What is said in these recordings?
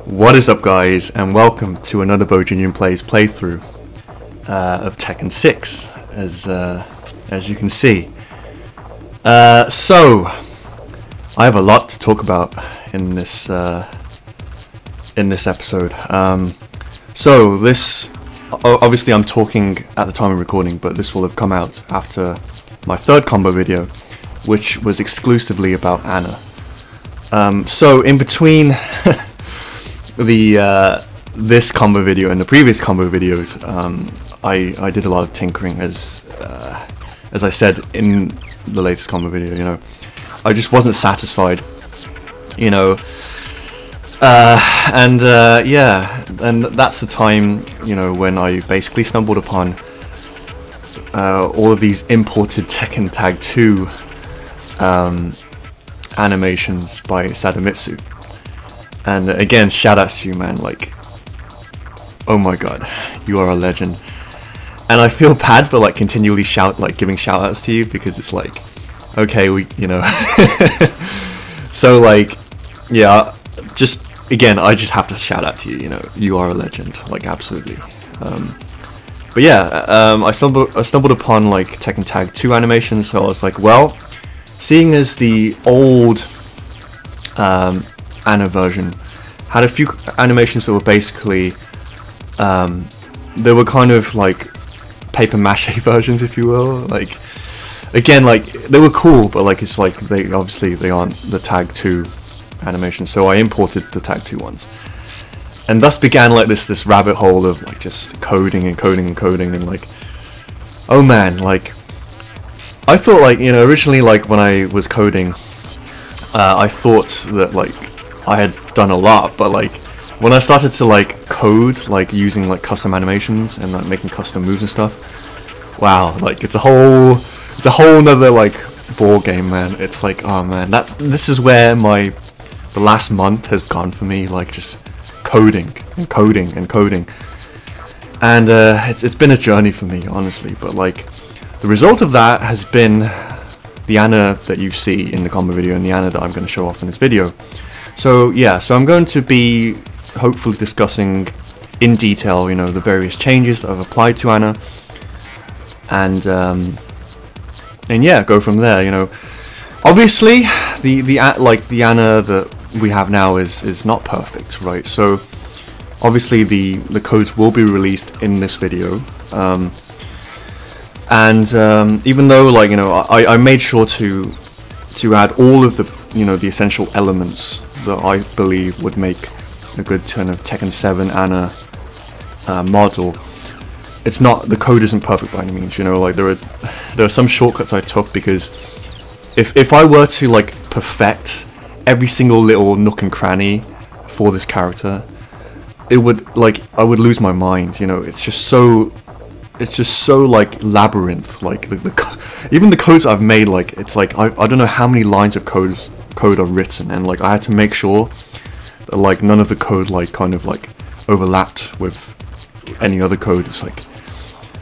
What is up, guys, and welcome to another Bojinian Plays playthrough of Tekken 6, as you can see. So I have a lot to talk about in this episode. So this, obviously I'm talking at the time of recording, but this will have come out after my third combo video, which was exclusively about Anna. So in between this combo video and the previous combo videos, I did a lot of tinkering, as I said in the latest combo video. You know, I just wasn't satisfied, you know, yeah, and that's the time, you know, when I basically stumbled upon all of these imported Tekken Tag 2 animations by Sadamitsu. And again, shout outs to you, man. Like, oh my god, you are a legend. And I feel bad for like continually giving shout outs to you, because it's like, okay, you know. So like, yeah, just again, I just have to shout out to you. You know, you are a legend, like, absolutely. But yeah, I stumbled upon like Tekken Tag 2 animations, so I was like, well, seeing as the old Anna version had a few animations that were basically they were kind of like paper mache versions, if you will. Like, again, like, they were cool, but like, it's like they aren't the Tag 2 animations, so I imported the Tag 2 ones, and thus began like this rabbit hole of like just coding and like, oh man, like, I thought, like, you know, originally, like, when I was coding, I thought that like I had done a lot, but like when I started to like code, like using like custom animations and like making custom moves and stuff, wow, like it's a whole nother like ball game, man. It's like, oh man, this is where the last month has gone for me, like just coding, and it's been a journey for me, honestly. But like, the result of that has been the Anna that you see in the combo video and the Anna that I'm going to show off in this video. So yeah, so I'm going to be hopefully discussing in detail, you know, the various changes that I've applied to Anna, and yeah, go from there. You know, obviously the Anna that we have now is not perfect, right? So obviously the codes will be released in this video. And even though, like, you know, I made sure to add all of the, you know, the essential elements that I believe would make a good kind of Tekken 7 Anna model. It's not, the code isn't perfect by any means, you know. Like, there are some shortcuts I took, because if I were to like perfect every single little nook and cranny for this character, it would, like, I would lose my mind, you know. It's just so like labyrinth. Like, even the codes I've made, like, it's like I don't know how many lines of code are written, and like I had to make sure that like none of the code like kind of like overlapped with any other code. It's like,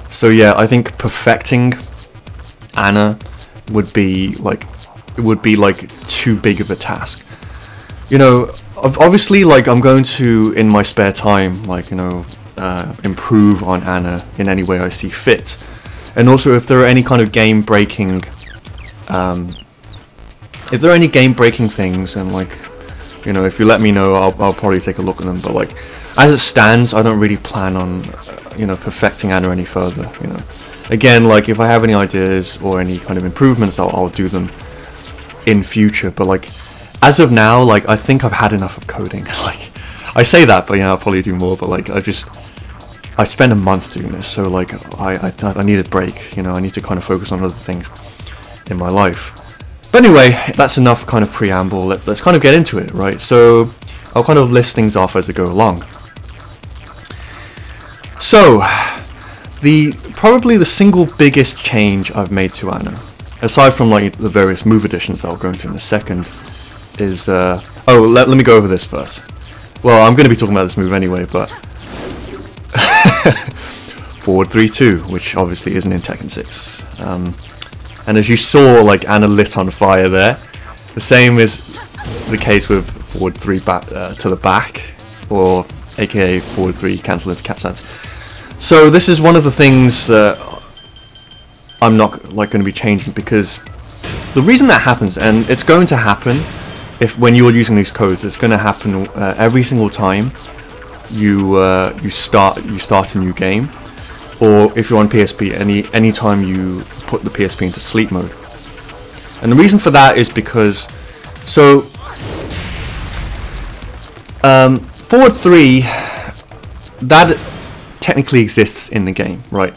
so yeah, I think perfecting Anna would be like too big of a task, you know. Obviously, like, I'm going to, in my spare time, like, you know, improve on Anna in any way I see fit. And also, if there are any kind of game-breaking things, and like, you know, if you let me know, I'll probably take a look at them. But like, as it stands, I don't really plan on you know, perfecting Anna any further, you know. Again, like, if I have any ideas or any kind of improvements, I'll do them in future. But like, as of now, like, I think I've had enough of coding. Like, I say that, but, you know, I'll probably do more. But like, I spent a month doing this, so like, I need a break, you know. I need to kind of focus on other things in my life. But anyway, that's enough kind of preamble. Let's kind of get into it, right? So I'll kind of list things off as I go along. So probably the single biggest change I've made to Anna, aside from like the various move additions that I'll go into in a second, is let me go over this first. Well, I'm going to be talking about this move anyway, but forward 3-2, which obviously isn't in Tekken 6. And as you saw, like, Anna lit on fire there. The same is the case with forward 3 back to the back. or aka forward 3 cancel into cat stance. So this is one of the things that I'm not like going to be changing, because the reason that happens, and it's going to happen if when you're using these codes, it's going to happen every single time you start a new game, or if you're on PSP, any time you put the PSP into sleep mode. And the reason for that is because forward 3, that technically exists in the game, right?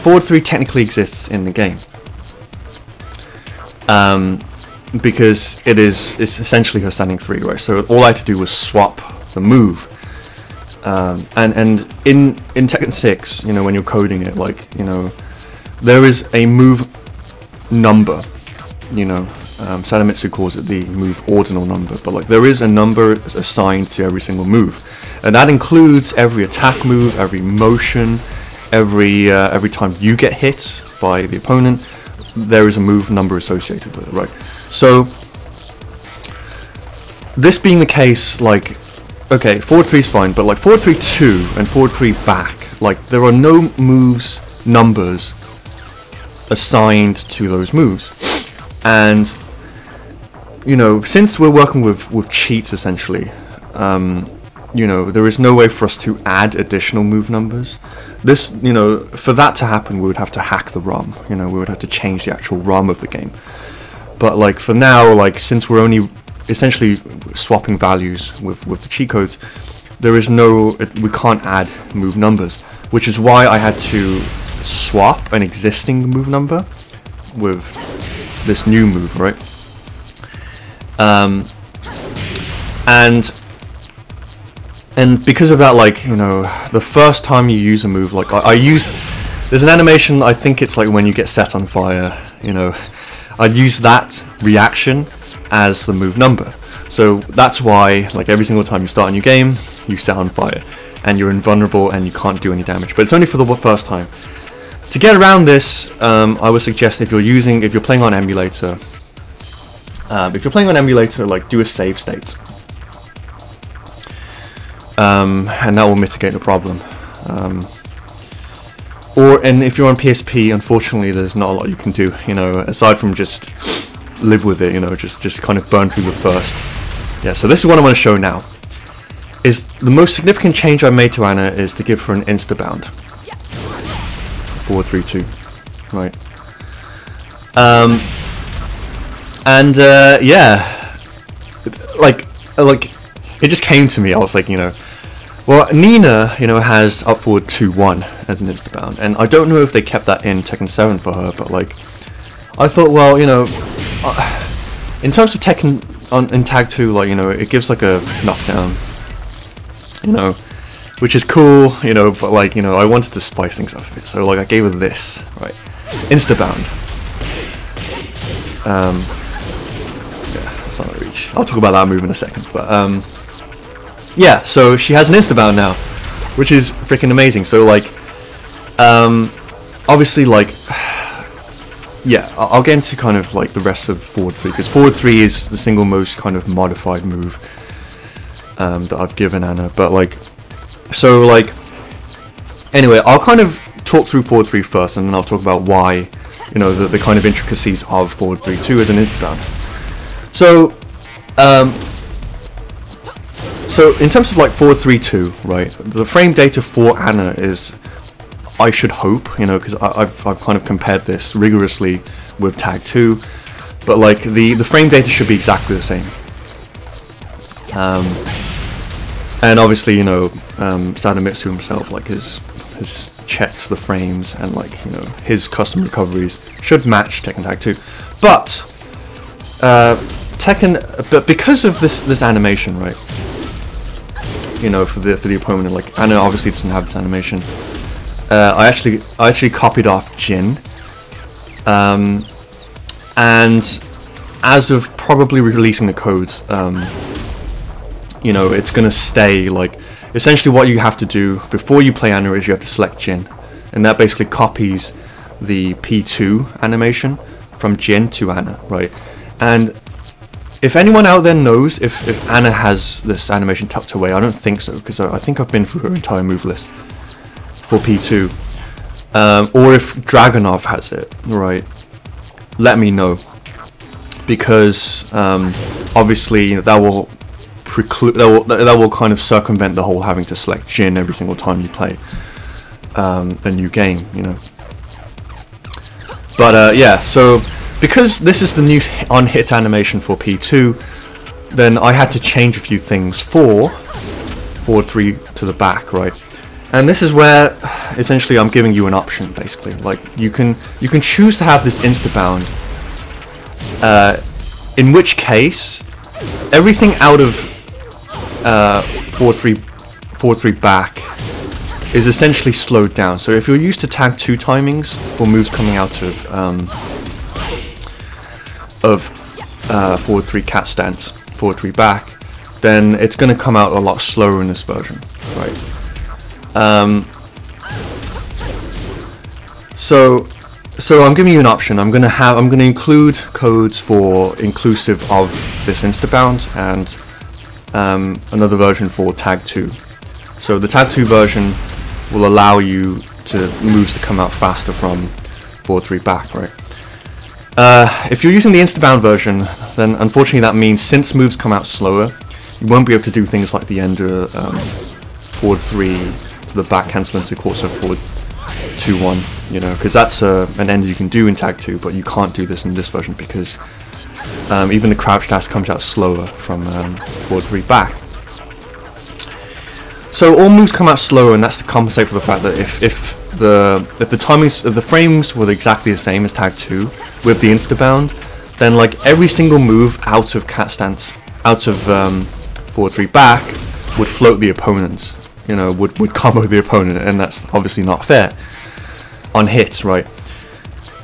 Forward 3 technically exists in the game, because it's essentially her standing 3, right? So all I had to do was swap the move, and in Tekken 6, you know, when you're coding it, like, you know, there is a move number, you know. Sadamitsu calls it the move ordinal number, but like there is a number assigned to every single move, and that includes every attack move, every motion, every time you get hit by the opponent. There is a move number associated with it, right? So this being the case, like, okay, forward 3 is fine, but like forward 3 2 and forward 3 back, like there are no moves numbers assigned to those moves. And you know, since we're working with cheats essentially, you know, there is no way for us to add additional move numbers. This, you know, for that to happen, we would have to hack the ROM. You know, we would have to change the actual ROM of the game. But like for now, like since we're only essentially swapping values with the cheat codes, there is we can't add move numbers, which is why I had to swap an existing move number with this new move, right? And because of that, like, you know, the first time you use a move, like there's an animation, I think it's like when you get set on fire, you know, I'd use that reaction as the move number. So that's why, like, every single time you start a new game, you set on fire, and you're invulnerable and you can't do any damage, but it's only for the first time. To get around this, I would suggest if you're playing on emulator, like, do a save state, and that will mitigate the problem. And if you're on PSP, unfortunately, there's not a lot you can do, you know, aside from just live with it, you know, just kind of burn through the first. Yeah, so this is what I want to show now. Is the most significant change I made to Anna is to give her an insta-bound. 4-3-2, right? Yeah, like it just came to me. I was like, you know, well, Nina, you know, has up forward 2-1 as an insta-bound, and I don't know if they kept that in Tekken 7 for her, but like, I thought, well, you know, in terms of Tekken in Tag 2, like, you know, it gives like a knockdown, you know, which is cool, you know, but like, you know, I wanted to spice things up a bit, so like I gave her this, right, insta-bound. Yeah, that's not a reach. I'll talk about that move in a second, but yeah, so she has an insta-bound now, which is freaking amazing. So like, obviously, like, yeah, I'll get into kind of like the rest of forward 3, because forward 3 is the single most kind of modified move that I've given Anna, but like, so like, anyway, I'll kind of talk through forward 3 first, and then I'll talk about why, you know, the kind of intricacies of forward 3-2 as an insta-bound. So, so in terms of like 4-3-2, right, the frame data for Anna is, I should hope, you know, because I've kind of compared this rigorously with Tag 2, but like the frame data should be exactly the same. And obviously, you know, Sadamitsu himself, like, has checked the frames, and like, you know, his custom recoveries should match Tekken Tag 2. But but because of this animation, right, you know, for the opponent, like, Anna obviously doesn't have this animation. I actually copied off Jin, and as of probably releasing the codes, you know, it's gonna stay like, essentially what you have to do before you play Anna is you have to select Jin, and that basically copies the P2 animation from Jin to Anna, right? And if anyone out there knows if Anna has this animation tucked away, I don't think so, because I think I've been through her entire move list for P2. Or if Dragunov has it, right, let me know. Because obviously, you know, that will preclude, that will kind of circumvent the whole having to select Jin every single time you play a new game, you know. But yeah, so because this is the new on-hit animation for P2, then I had to change a few things for forward 3 to the back, right? And this is where essentially I'm giving you an option, basically. Like you can choose to have this insta-bound, in which case everything out of forward 3 back is essentially slowed down. So if you're used to tag 2 timings for moves coming out of forward 3 cat stance, forward 3 back, then it's going to come out a lot slower in this version, right? So I'm giving you an option. I'm going to include codes for inclusive of this instabound and another version for tag 2. So the tag 2 version will allow you to moves to come out faster from forward 3 back, right? If you're using the instabound version, then unfortunately that means since moves come out slower, you won't be able to do things like the ender forward 3 to the back cancel into corso forward 2-1, you know, because that's an ender you can do in tag 2, but you can't do this in this version because even the crouch dash comes out slower from forward 3 back. So all moves come out slower, and that's to compensate for the fact that if the timings of the frames were exactly the same as tag 2 with the instabound, then like every single move out of cat stance, out of forward 3 back, would float the opponent, you know, would combo the opponent, and that's obviously not fair on hits, right?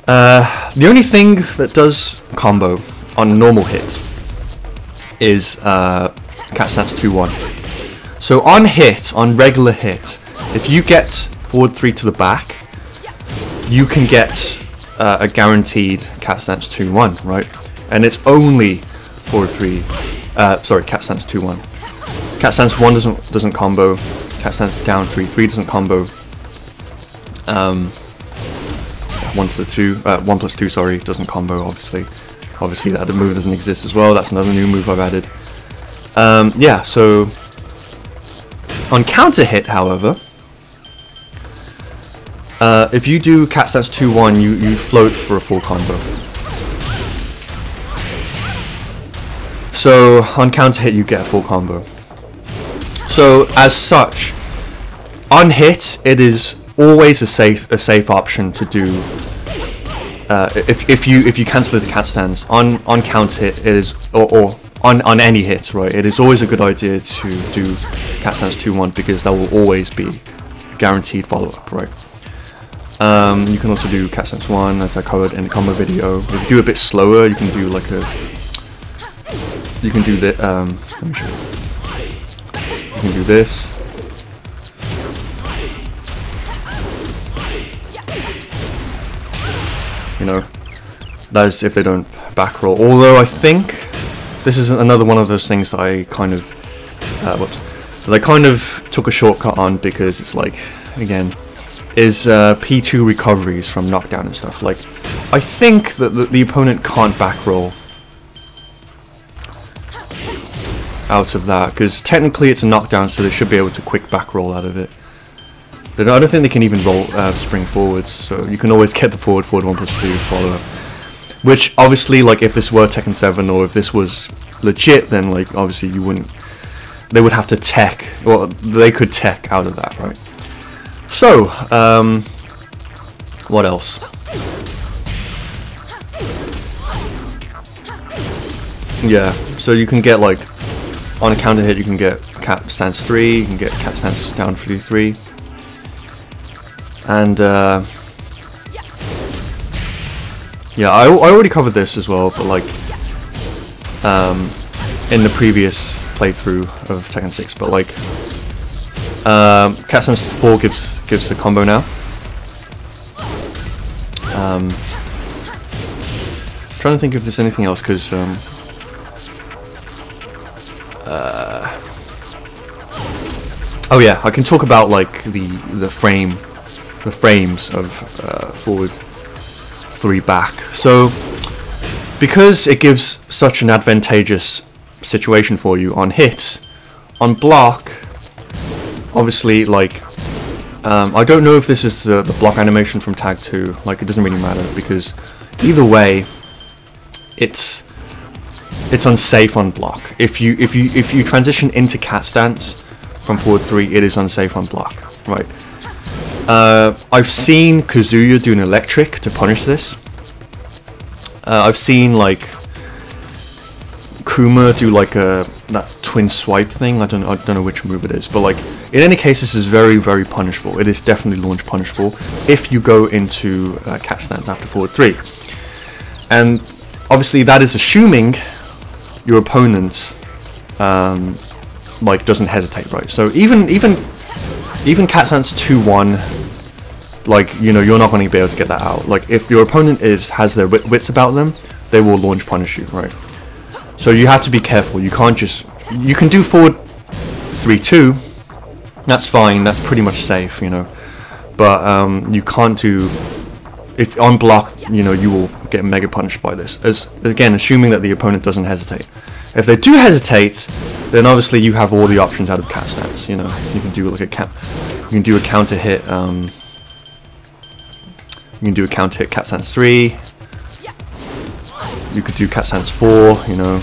The only thing that does combo on a normal hit is cat stance 2-1. So on hit, on regular hit, if you get forward 3 to the back, you can get a guaranteed cat stance 2-1, right? And it's only forward 3, sorry, cat stance 2-1. Cat stance 1 doesn't combo. Cat stance down 3-3 doesn't combo. 1 plus 2, sorry, doesn't combo. Obviously that other move doesn't exist as well. That's another new move I've added. Yeah, so on counter hit, however, if you do cat stance 2-1, you float for a full combo. So on counter hit, you get a full combo. So as such, on hit, it is always a safe option to do. If you cancel the cat stance on counter hit, it is or on any hit, right? It is always a good idea to do cat stance 2-1 because that will always be a guaranteed follow up, right? You can also do cat stance 1 as I covered in the combo video. If you do a bit slower, you can do like a. You can do the. Let me show you. You can do this. You know, that is if they don't back roll. Although I think this is another one of those things that I kind of, that I kind of took a shortcut on because it's like, again, is P2 recoveries from knockdown and stuff. Like, I think that the opponent can't back roll out of that because technically it's a knockdown, so they should be able to quick back roll out of it. But I don't think they can even roll spring forwards, so you can always get the forward 1 plus 2 follow up. Which obviously, like if this were Tekken 7 or if this was legit, then like obviously you wouldn't. They would have to tech, well, they could tech out of that, right? So, what else? Yeah, so you can get like on a counter hit, you can get cat stance 3, you can get cat stance down 3-3. And yeah, I already covered this as well, but like in the previous playthrough of Tekken 6, but like cat stance 4 gives the combo now. Trying to think if there's anything else because oh yeah, I can talk about like the frames of forward 3 back. So because it gives such an advantageous situation for you on hit, on block, obviously like I don't know if this is the block animation from tag 2, like it doesn't really matter, because either way it's unsafe on block. If you transition into cat stance from forward 3, it is unsafe on block, right? I've seen Kazuya do an electric to punish this. I've seen like Kuma do like that twin swipe thing. I don't know which move it is, but like in any case, this is very, very punishable. It is definitely launch punishable if you go into cat stance after forward 3, and obviously that is assuming your opponent like doesn't hesitate, right? So even cat stance 2-1, like, you know, you're not going to be able to get that out. Like if your opponent has their wits about them, they will launch punish you, right? So you have to be careful. You can't just, you can do forward 3-2, that's fine, that's pretty much safe, you know, but you can't do, if on block, you know, you will get mega punished by this, as again assuming that the opponent doesn't hesitate. If they do hesitate, then obviously you have all the options out of cat stance. You know, you can do like you can do a counter hit. You can do a counter hit cat stance 3. You could do cat stance 4. You know,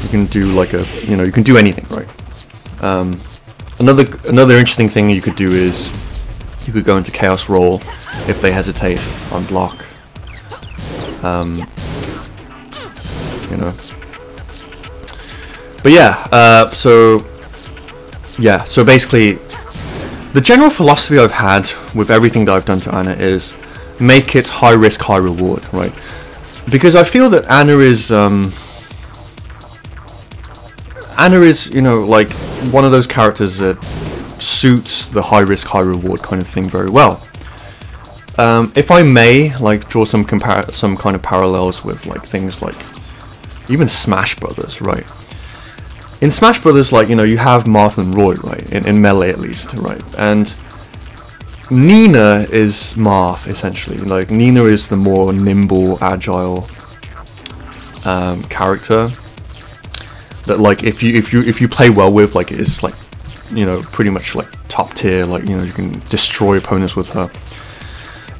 you can do like you can do anything, right? Another interesting thing you could do is you could go into chaos roll if they hesitate on block. You know. But yeah, so basically, the general philosophy I've had with everything that I've done to Anna is make it high risk, high reward, right? Because I feel that Anna is, you know, like one of those characters that suits the high risk, high reward kind of thing very well. If I may, like, draw some kind of parallels with like things like even Smash Brothers, right? In Smash Brothers, like, you know, you have Marth and Roy, right? In Melee at least, right? And Nina is Marth, essentially. Like, Nina is the more nimble, agile character that, like, if you play well with, like, is like, you know, pretty much like top tier. Like, you know, you can destroy opponents with her.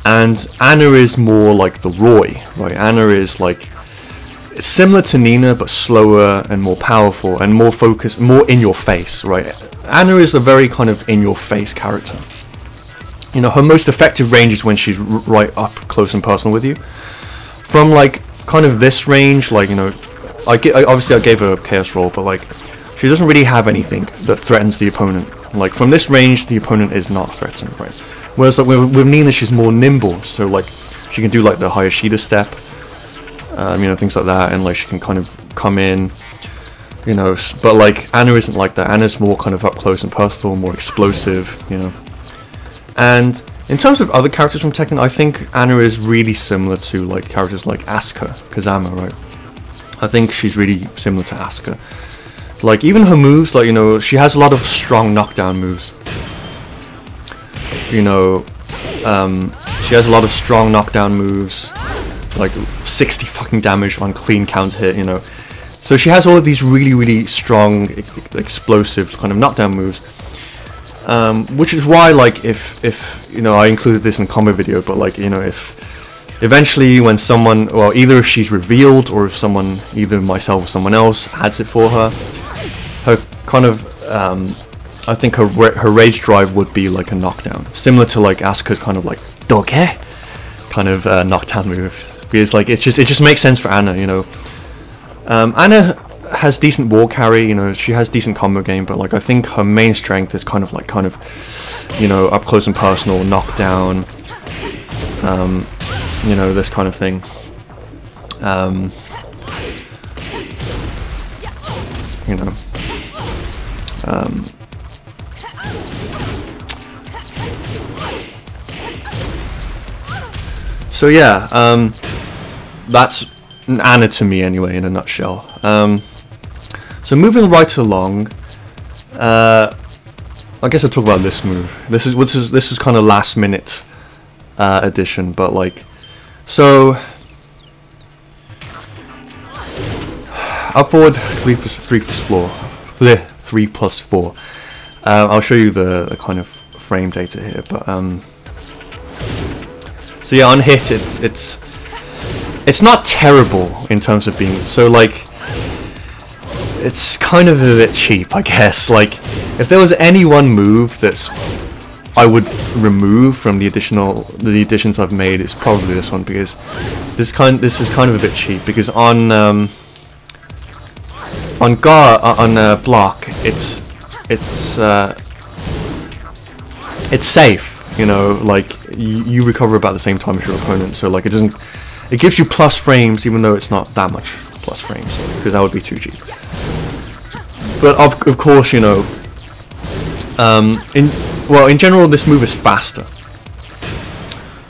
And Anna is more like the Roy, right? Anna is like, it's similar to Nina, but slower and more powerful and more focused, more in your face, right? Anna is a very kind of in your face character. You know, her most effective range is when she's right up close and personal with you. From like kind of this range, like, you know, obviously I gave her a chaos roll, but like she doesn't really have anything that threatens the opponent. Like from this range, the opponent is not threatened, right? Whereas like with Nina, she's more nimble, so like she can do like the Hayashida step. You know, things like that, and like she can kind of come in, you know, but like Anna isn't like that. Anna's more kind of up close and personal, more explosive, you know. And in terms of other characters from Tekken, I think Anna is really similar to like characters like Asuka, Kazama, right? I think she's really similar to Asuka. Like even her moves, like, you know, she has a lot of strong knockdown moves. You know, she has a lot of strong knockdown moves. Like 60 fucking damage on clean counter hit, you know. So she has all of these really, really strong, explosive kind of knockdown moves. Which is why, like, if you know, I included this in the combo video, but like, you know, if eventually when someone, well, either if she's revealed or if someone, either myself or someone else, adds it for her, her kind of, I think her rage drive would be like a knockdown, similar to like Asuka's kind of like doge kind of knockdown move. Because like it just makes sense for Anna, you know. Anna has decent wall carry, you know, she has decent combo game, but like I think her main strength is kind of, you know, up close and personal, knockdown, you know, this kind of thing. You know. So yeah, that's Anna to me anyway, in a nutshell. So moving right along, I guess I'll talk about this move. This is kind of last minute addition, but like, so up forward 3 plus 4. 3 plus 4. I'll show you the kind of frame data here, but so yeah, on hit it's not terrible in terms of being, so like, it's kind of a bit cheap, I guess. Like, if there was any one move that's I would remove from the additions I've made, it's probably this one, because this is kind of a bit cheap, because on block it's safe, you know, like you recover about the same time as your opponent, so like it gives you plus frames even though it's not that much plus frames, because that would be too cheap. But of course, you know, in general this move is faster.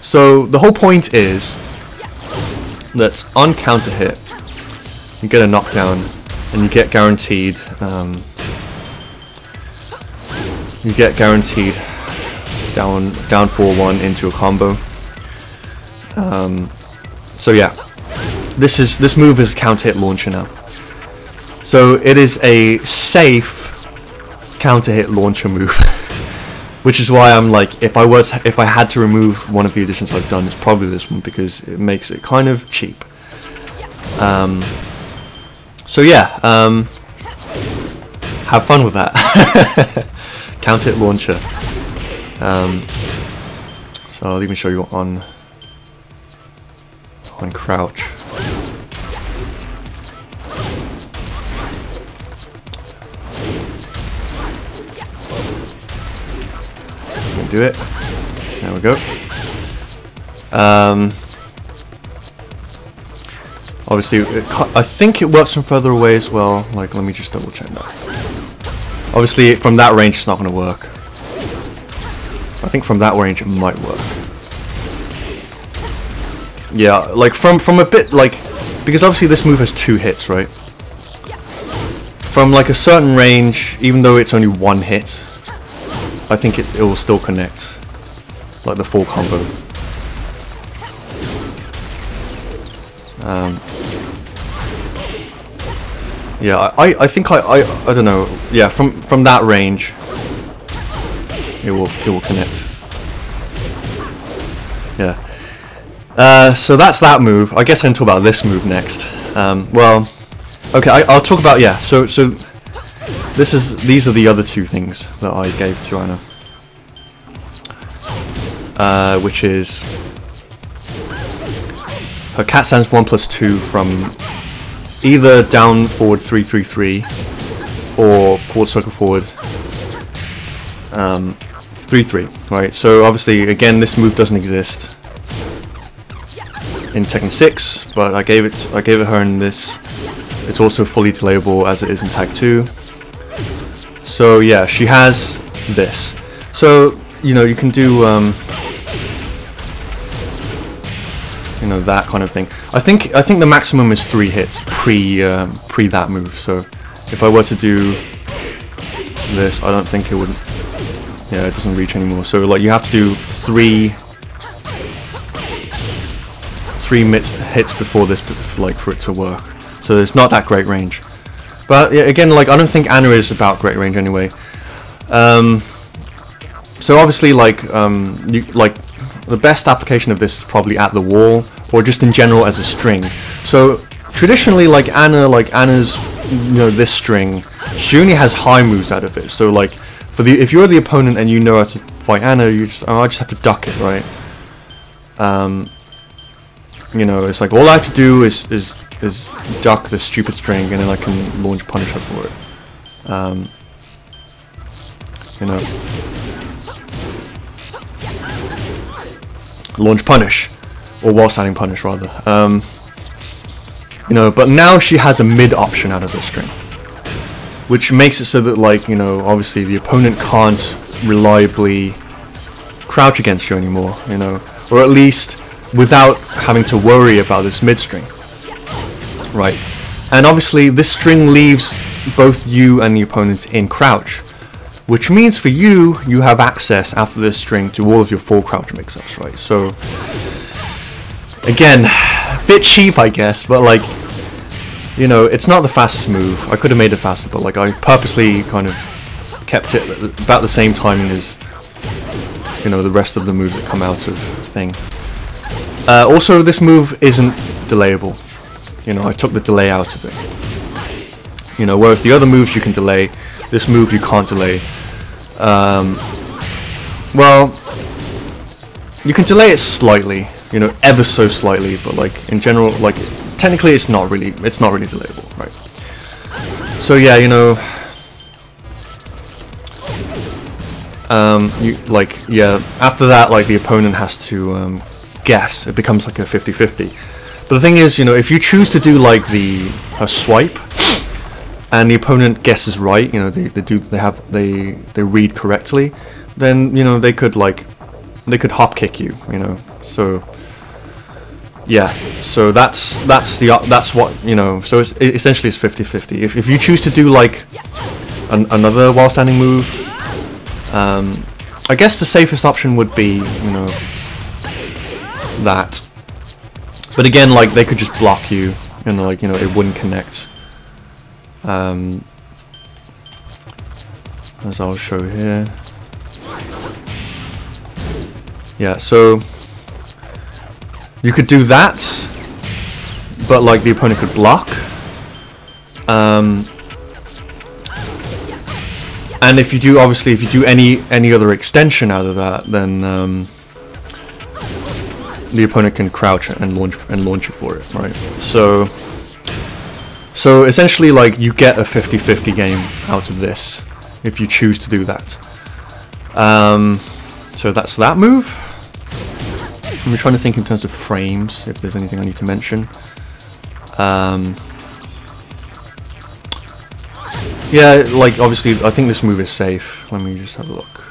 So the whole point is that on counter hit you get a knockdown and you get guaranteed down 4-1 into a combo. So yeah, this move is counter hit launcher now. So it is a safe counter hit launcher move, which is why I'm like, if I had to remove one of the additions I've done, it's probably this one, because it makes it kind of cheap. So yeah, have fun with that. Counter hit launcher. So I'll even show you on crouch. Do it. There we go. Obviously, I think it works from further away as well. Like, let me just double check that. Obviously, from that range, it's not going to work. I think from that range, it might work. Yeah, like from a bit, like, because obviously this move has 2 hits, right? From like a certain range, even though it's only 1 hit, I think it will still connect, like the full combo. Yeah, I think I don't know. Yeah, from that range, it will connect. Yeah. So that's that move. I guess I can talk about this move next. Well, okay, I'll talk about, yeah. So these are the other 2 things that I gave to Anna, which is her cat stands 1+2 from either down forward 3-3-3 or quad circle forward 3-3. Right. So obviously, again, this move doesn't exist in Tekken 6, but I gave it her in this. It's also fully delayable as it is in Tag 2. So yeah, she has this. So, you know, you can do you know, that kind of thing. I think the maximum is 3 hits pre that move. So if I were to do this, I don't think it would. Yeah, it doesn't reach anymore. So like, you have to do 3 hits before this, like, for it to work. So it's not that great range. But yeah, again, like, I don't think Anna is about great range anyway. So obviously, like, the best application of this is probably at the wall, or just in general as a string. So traditionally, like Anna's, you know, this string, she only has high moves out of it. So like, if you're the opponent and you know how to fight Anna, you just, I just have to duck it, right? You know, it's like, all I have to do is duck the stupid string, and then I can launch punish her for it. You know, launch punish, or while standing punish rather. You know, but now she has a mid option out of the string, which makes it so that, like, you know, obviously the opponent can't reliably crouch against you anymore, you know, or at least without having to worry about this mid string, right? And obviously this string leaves both you and the opponent in crouch, which means for you, you have access after this string to all of your full crouch mix-ups, right? So, again, a bit cheap, I guess, but like, you know, it's not the fastest move. I could have made it faster, but like, I purposely kind of kept it about the same timing as, you know, the rest of the moves that come out of thing. Also, this move isn't delayable. You know, I took the delay out of it. You know, whereas the other moves you can delay, this move you can't delay. Well, you can delay it slightly, you know, ever so slightly, but like in general, like technically it's not really delayable, right? So yeah, you know, after that, like the opponent has to guess. It becomes like a 50-50. But the thing is, you know, if you choose to do like a swipe, and the opponent guesses right, you know, they read correctly, then you know they could hop kick you, you know. So yeah, so that's what, you know. So essentially it's 50-50. If you choose to do like another while standing move, I guess the safest option would be, you know, that. But again, like they could just block you, and like, you know, it wouldn't connect. As I'll show here. Yeah, so you could do that, but like the opponent could block. And if you do, obviously, if you do any other extension out of that, then the opponent can crouch and launch you for it, right? So essentially, like, you get a 50-50 game out of this if you choose to do that. So that's that move. I'm trying to think in terms of frames, if there's anything I need to mention. Yeah, like, obviously, I think this move is safe. Let me just have a look.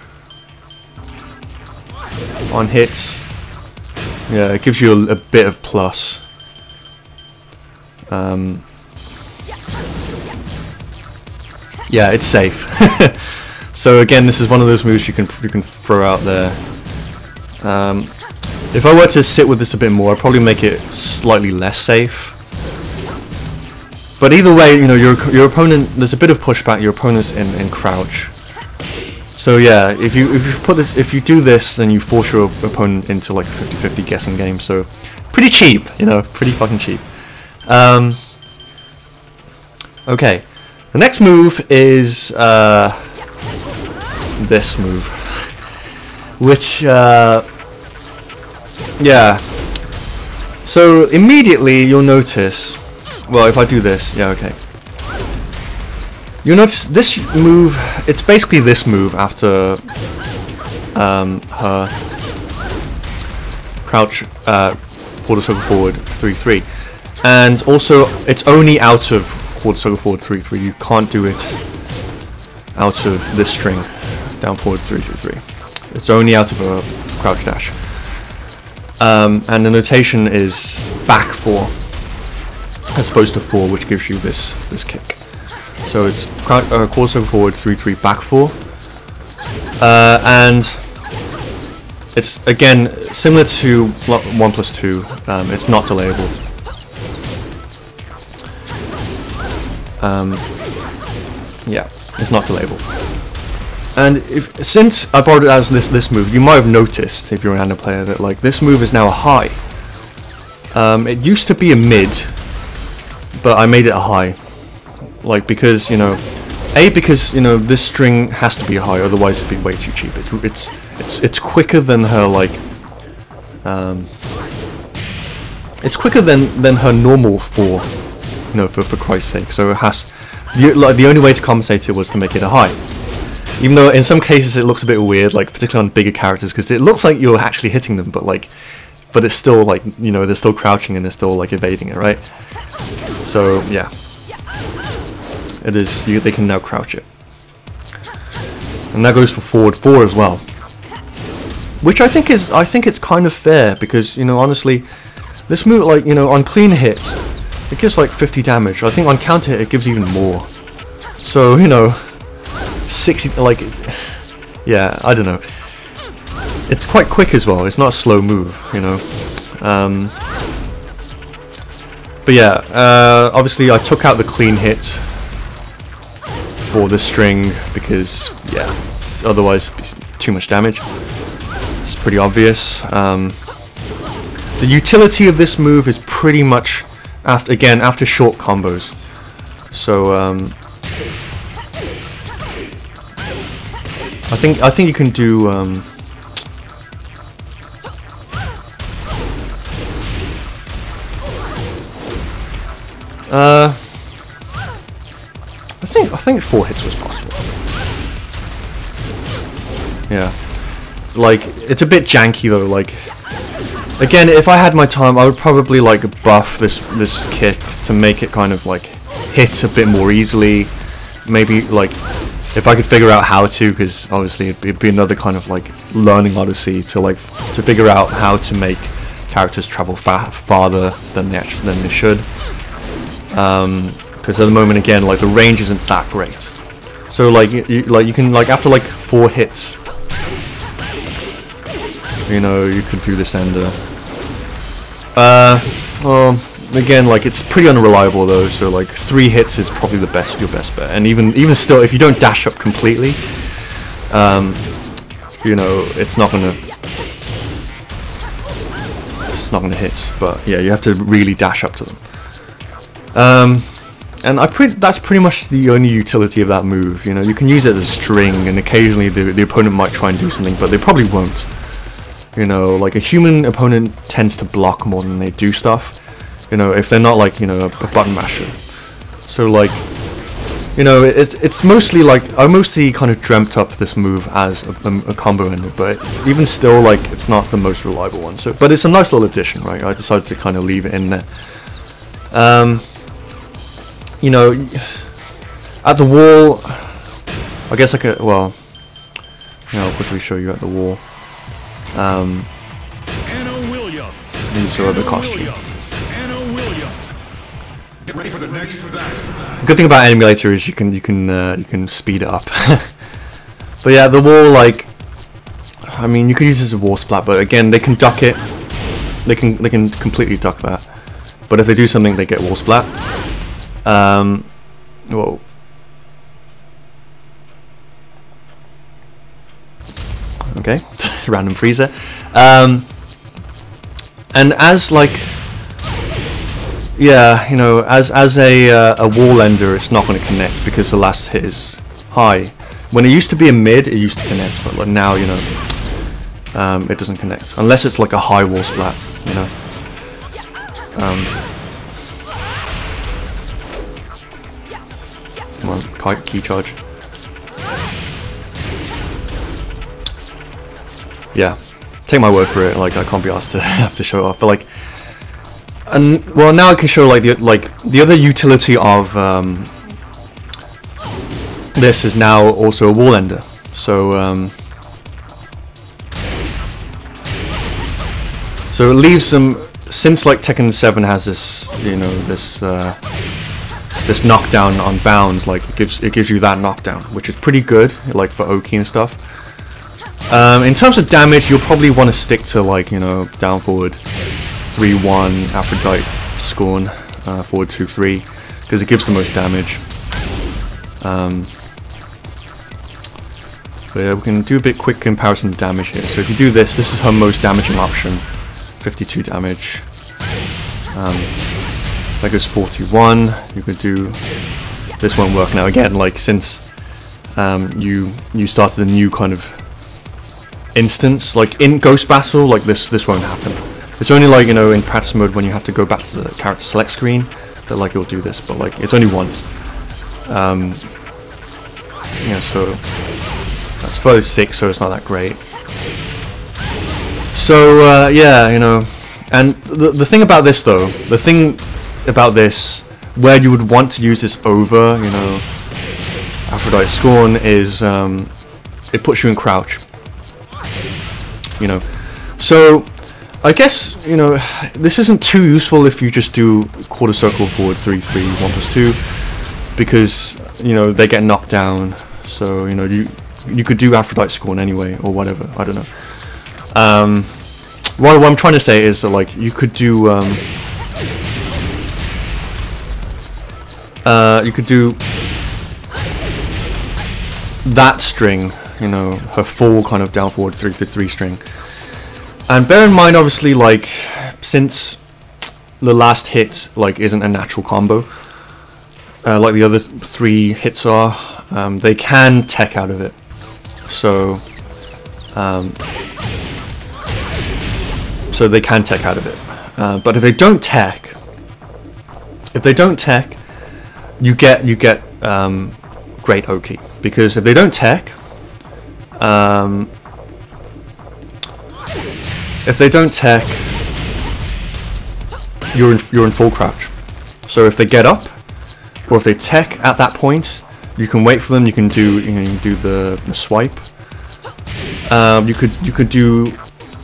On hit, yeah, it gives you a bit of plus. Yeah, it's safe. So again, this is one of those moves you can throw out there. If I were to sit with this a bit more, I'd probably make it slightly less safe. But either way, you know, your opponent, there's a bit of pushback. Your opponent's in crouch. So yeah, if you do this, then you force your opponent into like a 50-50 guessing game. So pretty cheap, you know, pretty fucking cheap. Okay, the next move is this move, which yeah. So immediately you'll notice. Well, if I do this, yeah, okay. You'll notice this move, it's basically this move after her crouch quarter circle forward 3-3. And also, it's only out of quarter circle forward 3-3. You can't do it out of this string, down forward 3-3-3. It's only out of a crouch dash. And the notation is back 4. As opposed to 4, which gives you this kick. So it's quarter circle forward 3-3 back 4, and it's again similar to 1+2. It's not delayable. Yeah, it's not delayable. And since I brought it as this move, you might have noticed, if you're an Anno player, that like this move is now a high. It used to be a mid, but I made it a high, like, because, you know, because, you know, this string has to be a high, otherwise it'd be way too cheap. It's quicker than her, like, it's quicker than her normal 4, you know, for Christ's sake. So it has, the only way to compensate it was to make it a high. Even though in some cases it looks a bit weird, like particularly on bigger characters, because it looks like you're actually hitting them, but it's still like, you know, they're still crouching and they're still like evading it, right? So yeah, it is. They can now crouch it, and that goes for forward 4 as well, which I think it's kind of fair, because, you know, honestly, this move, like, you know, on clean hit, it gives like 50 damage. I think on counter hit it gives even more. So, you know, 60, like, yeah, I don't know. It's quite quick as well. It's not a slow move, you know. But yeah, obviously I took out the clean hit for the string because, yeah, otherwise it's too much damage. It's pretty obvious. The utility of this move is pretty much after short combos. So I think you can do I think 4 hits was possible. Yeah, like it's a bit janky though. Like again, if I had my time, I would probably like buff this kick to make it kind of like hit a bit more easily. Maybe like if I could figure out how to, because obviously it'd be another kind of like learning odyssey to figure out how to make characters travel farther than they should. Because at the moment, again, like the range isn't that great. So like you can like after like 4 hits, you know, you could do this ender. Well, again, like it's pretty unreliable though. So like 3 hits is probably your best bet. And even still, if you don't dash up completely, you know, it's not gonna hit. But yeah, you have to really dash up to them. And that's pretty much the only utility of that move. You know, you can use it as a string, and occasionally the opponent might try and do something, but they probably won't. You know, like a human opponent tends to block more than they do stuff. You know, if they're not like, you know, a button masher. So like, you know, it's mostly like I mostly kind of dreamt up this move as a combo ender, but even still, like it's not the most reliable one. So, but it's a nice little addition, right? I decided to kind of leave it in there. You know, at the wall, I guess I could, well, you know, I'll quickly show you at the wall. These are the costume. Get ready for the next battle. The good thing about emulator is you can speed it up. But yeah, the wall, like, I mean, you could use it as a wall splat, but again, they can duck it. They can completely duck that. But if they do something, they get wall splat. Whoa. Okay, random freezer. And as like, yeah, you know, as a wall ender, it's not going to connect because the last hit is high. When it used to be a mid, it used to connect, but like now, you know, it doesn't connect unless it's like a high wall splat, you know. Come on, key charge. Yeah, take my word for it. Like I can't be asked to have to show it off, but like, and well, now I can show like the other utility of this is now also a wall ender. So so it leaves them, since like Tekken 7 has this, you know, this knockdown on bounds, like it gives you that knockdown, which is pretty good, like for Oki and stuff. In terms of damage, you'll probably want to stick to like, you know, down forward 3-1, Aphrodite Scorn, forward 2-3, because it gives the most damage. But yeah, we can do a bit quick comparison of damage here. So if you do this, this is her most damaging option, 52 damage. That goes 41. You could do, this won't work now again, like since you started a new kind of instance, like in Ghost Battle, like this won't happen. It's only like, you know, in practice mode when you have to go back to the character select screen that like it'll do this, but like it's only once. Yeah, so that's 36, so it's not that great. So yeah, you know, and the thing about this though, the thing about this where you would want to use this over, you know, Aphrodite Scorn is it puts you in crouch, you know. So I guess, you know, this isn't too useful if you just do quarter circle forward 3-3 1+2. because you know they get knocked down. So you know you could do Aphrodite Scorn anyway or whatever. I don't know. What I'm trying to say is that like you could do that string, you know, her full kind of down forward 3-3 string. And bear in mind, obviously, like since the last hit like isn't a natural combo, like the other 3 hits are, they can tech out of it. So, so they can tech out of it. But if they don't tech, you get great Oki, because if they don't tech, you're in full crouch. So if they get up, or if they tech at that point, you can wait for them. You can do the swipe. You could do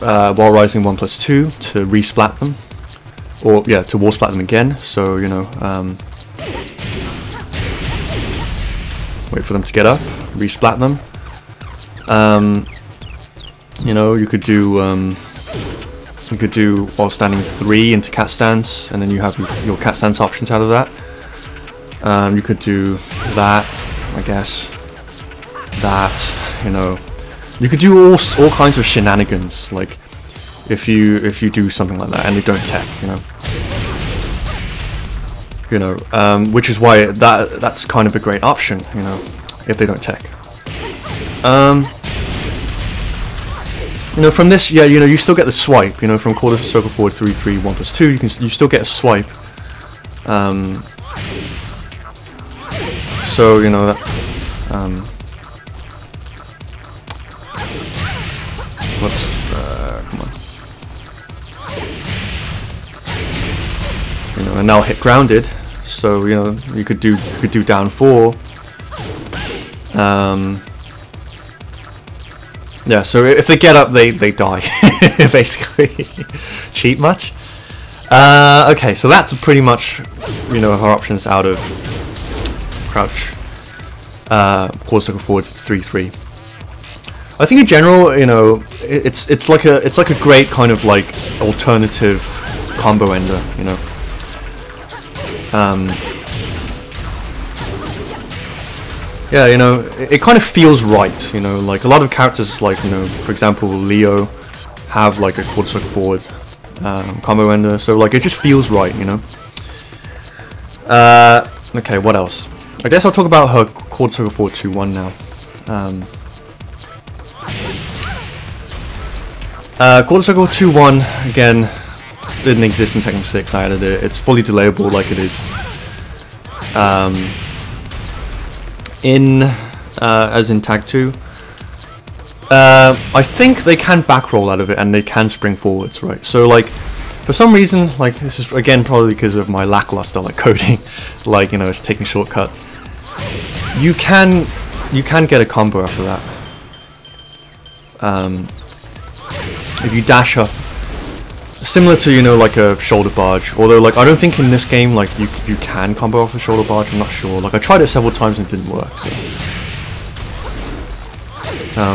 while rising 1+2 to resplat them, or yeah, to wall splat them again. So you know, wait for them to get up, resplat them. You know, you could do while standing 3 into cat stance, and then you have your cat stance options out of that. You could do that, I guess. That, you know, you could do all kinds of shenanigans, like if you do something like that and they don't tech, you know, which is why that's kind of a great option, you know, if they don't tech. You know, from this, yeah, you know, you still get the swipe, you know, from quarter circle forward 3-3 1+2, you still get a swipe. So you know that. Whoops. Come on. You know, and now hit grounded. So you know you could do down 4. Yeah. So if they get up, they die. Basically. Cheat much? Okay. So that's pretty much, you know, our options out of crouch, quarter circle forward 3-3. I think in general, you know, it's like a great kind of like alternative combo ender, you know. Yeah, you know, it kind of feels right, you know, like a lot of characters, like, you know, for example, Leo have like a quarter circle forward combo ender, so like it just feels right, you know. Okay, what else? I guess I'll talk about her quarter circle forward 2-1 now. Quarter circle 2-1 again didn't exist in Tekken 6. I added it. It's fully delayable like it is as in Tag 2. I think they can back roll out of it and they can spring forwards, right? So like for some reason, like this is again probably because of my lackluster like coding, like, you know, taking shortcuts. You can get a combo after that. If you dash up, similar to, you know, like a shoulder barge. Although like I don't think in this game like you can combo off a shoulder barge. I'm not sure. Like I tried it several times and it didn't work. So.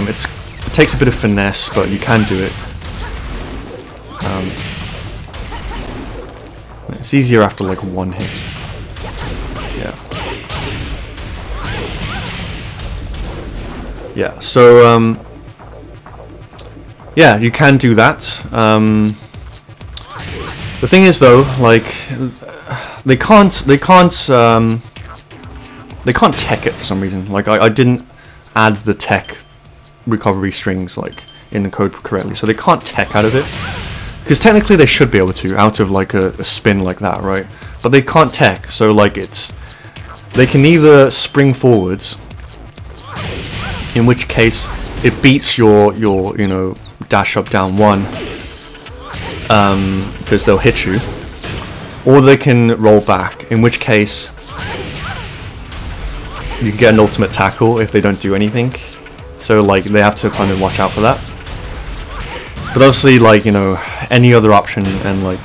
It takes a bit of finesse, but you can do it. It's easier after like one hit. Yeah. Yeah. So yeah, you can do that. The thing is though, like they can't tech it for some reason. Like I didn't add the tech recovery strings like in the code correctly, so they can't tech out of it. Because technically they should be able to, out of like a spin like that, right? But they can't tech, so like they can either spring forwards, in which case it beats your you know, dash up down 1, because they'll hit you, or they can roll back, in which case you can get an ultimate tackle if they don't do anything. So like they have to kind of watch out for that. But obviously, like, you know, any other option, and like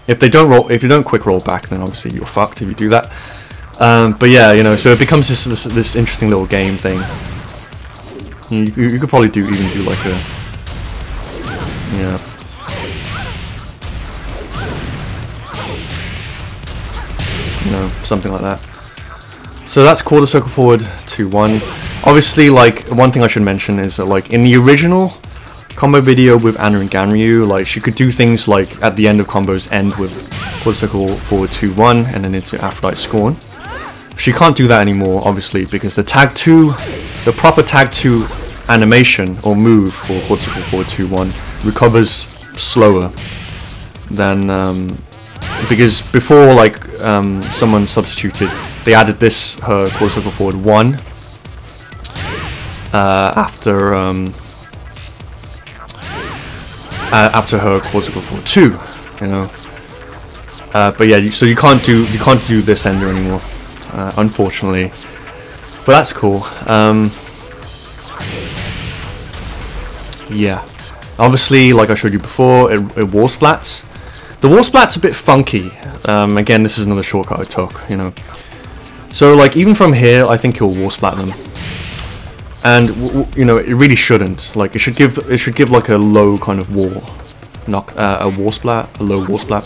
if you don't quick roll back, then obviously you're fucked if you do that. But yeah, you know, so it becomes this interesting little game thing. You could probably even do like a, yeah. You know, something like that. So that's quarter circle forward 2-1. Obviously, like, one thing I should mention is that, like, in the original combo video with Anna and Ganryu, like, she could do things like at the end of combos end with quarter circle forward 2-1 and then into Aphrodite Scorn. She can't do that anymore, obviously, because the proper tag 2 animation or move for quarter circle forward 2-1 recovers slower than because before, like, someone substituted, they added this her quarter circle forward 1 after her quarter circle forward 2, you know. But yeah, so you can't do this ender anymore, unfortunately. But that's cool. Yeah, obviously, like I showed you before, it wall splats. The wall splat's a bit funky. Again, this is another shortcut I took, you know. So, like, even from here, I think you'll wall splat them, and you know, it really shouldn't. Like, it should give like a low kind of wall, a wall splat, a low wall splat.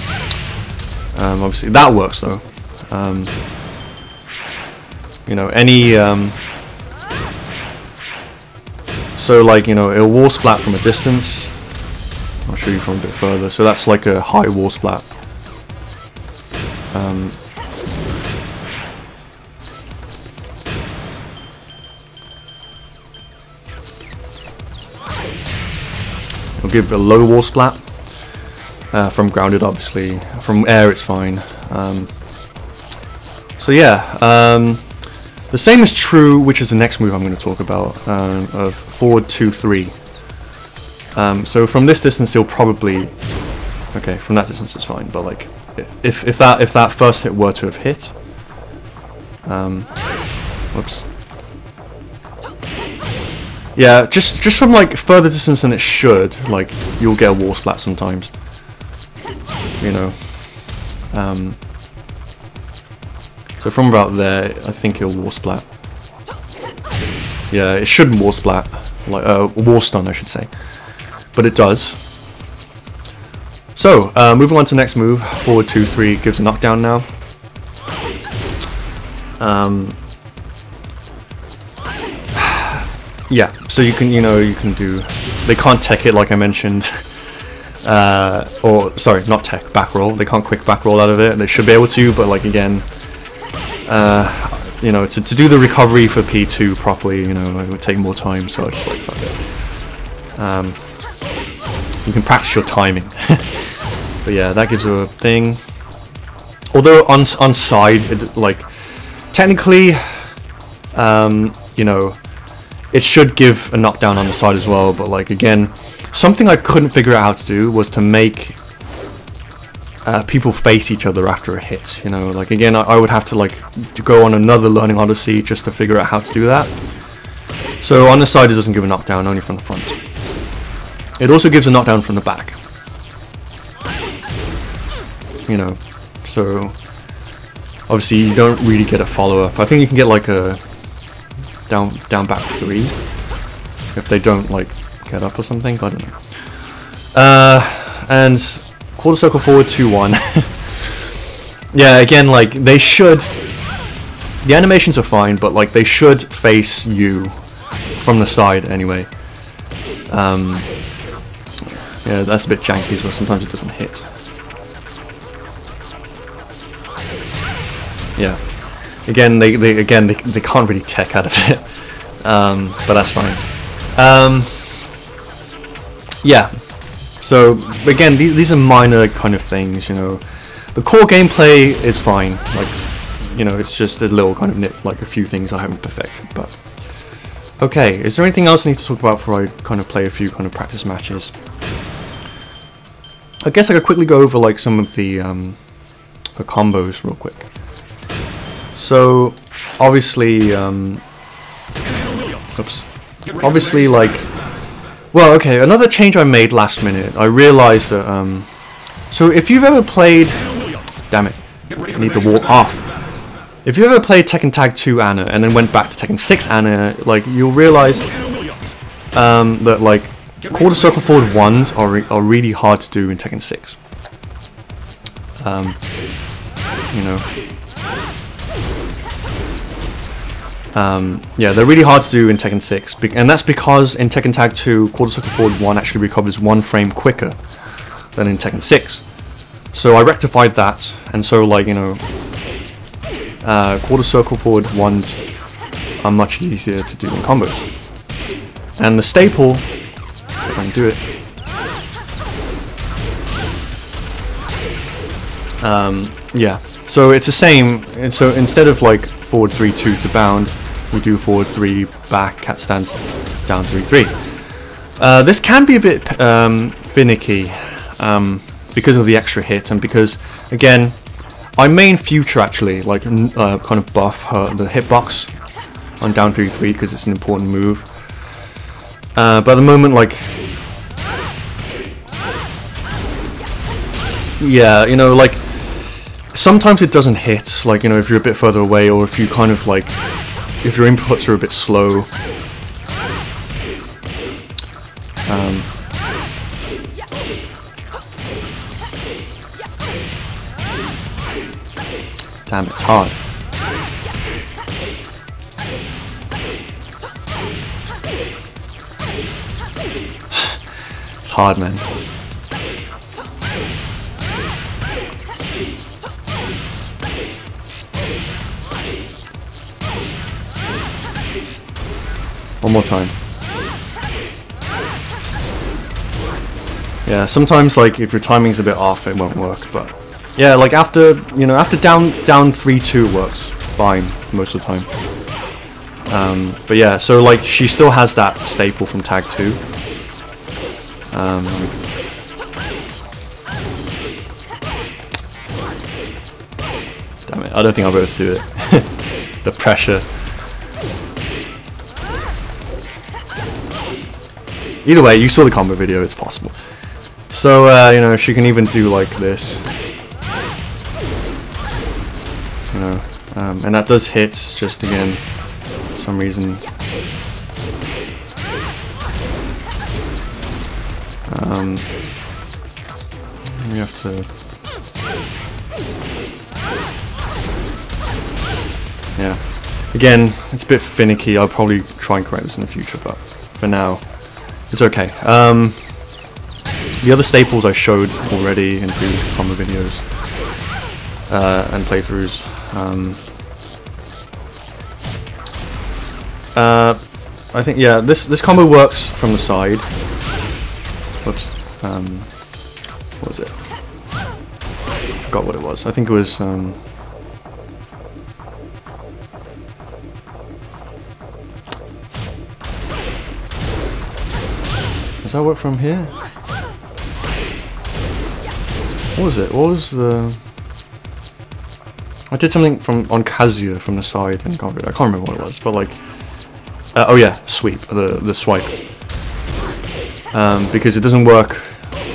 Obviously, that works though. You know, any so, like, you know, it'll wall splat from a distance. I'll show you from a bit further. So that's like a high wall splat. It'll give a low wall splat from grounded, obviously. From air, it's fine. So yeah, the same is true, which is the next move I'm going to talk about, of forward 2-3. So from this distance, he'll probably, okay, from that distance it's fine, but like, if that first hit were to have hit, whoops. Yeah, just from like further distance than it should, like, you'll get a wall splat sometimes, you know. So from about there, I think it'll wall splat. Yeah, it shouldn't wall splat, like wall stun, I should say, but it does. So moving on to the next move, forward 2-3 gives a knockdown now. Yeah, so you can do. They can't tech it like I mentioned. Or sorry, not tech, back roll. They can't quick back roll out of it. They should be able to, but like again, you know, to do the recovery for P2 properly, you know, it would take more time. So I just like fuck it. You can practice your timing. But yeah, that gives you a thing. Although on side, it, like, technically, you know, it should give a knockdown on the side as well. But like, again, something I couldn't figure out how to do was to make people face each other after a hit. You know, like, again, I would have to like to go on another learning odyssey just to figure out how to do that. So on the side, it doesn't give a knockdown, only from the front. It also gives a knockdown from the back. You know, so obviously you don't really get a follow-up. I think you can get like a down back 3 if they don't like get up or something. I don't know. And quarter circle forward 2-1. Yeah, again, like, they should. The animations are fine, but like they should face you from the side anyway. Yeah, that's a bit janky as well. Sometimes it doesn't hit. Yeah. Again, they can't really tech out of it. But that's fine. Yeah. So again, these are minor kind of things, you know. The core gameplay is fine. Like, you know, it's just a little kind of like a few things I haven't perfected. But okay, is there anything else I need to talk about before I kind of play a few kind of practice matches? I guess I could quickly go over like some of the combos real quick. So obviously, obviously, like, well, okay, another change I made last minute. I realized that so if you've ever played, damn it, I need the wall off. if you ever played Tekken Tag 2 Anna and then went back to Tekken 6 Anna, like you'll realize that like quarter circle forward ones are really hard to do in Tekken 6. You know, yeah, they're really hard to do in Tekken 6, and that's because in Tekken Tag 2, quarter circle forward 1 actually recovers 1 frame quicker than in Tekken 6. So I rectified that, and so like, you know, quarter circle forward 1s are much easier to do in combos. And the staple, if I can do it, yeah, so it's the same, and so instead of like forward 3-2 to bound, we do forward 3 back, cat stance, down 3-3. This can be a bit finicky because of the extra hit, and because, again, I may in future actually like kind of buff the hitbox on down 3-3 because it's an important move. But at the moment, like, yeah, you know, like, sometimes it doesn't hit, like, you know, if you're a bit further away, or if you kind of like, if your inputs are a bit slow. Damn, it's hard. It's hard, man. One more time. Yeah, sometimes like if your timing's a bit off, it won't work, but yeah, like after, you know, after down 3-2 works fine most of the time. But yeah, so like she still has that staple from Tag 2. Damn it, I don't think I'll be able to do it. The pressure. Either way, you saw the combo video, it's possible. So, you know, she can even do like this. You know, and that does hit, just again, for some reason. We have to... Yeah. Again, it's a bit finicky, I'll probably try and correct this in the future, but for now, it's okay. The other staples I showed already in previous combo videos and playthroughs. I think, yeah, this combo works from the side. Whoops. What was it? I forgot what it was. I think it was. Does that work from here? What was it? What was the... I did something on Kazuya from the side in combo. I can't remember what it was, but like... oh yeah, sweep, the swipe. Because it doesn't work...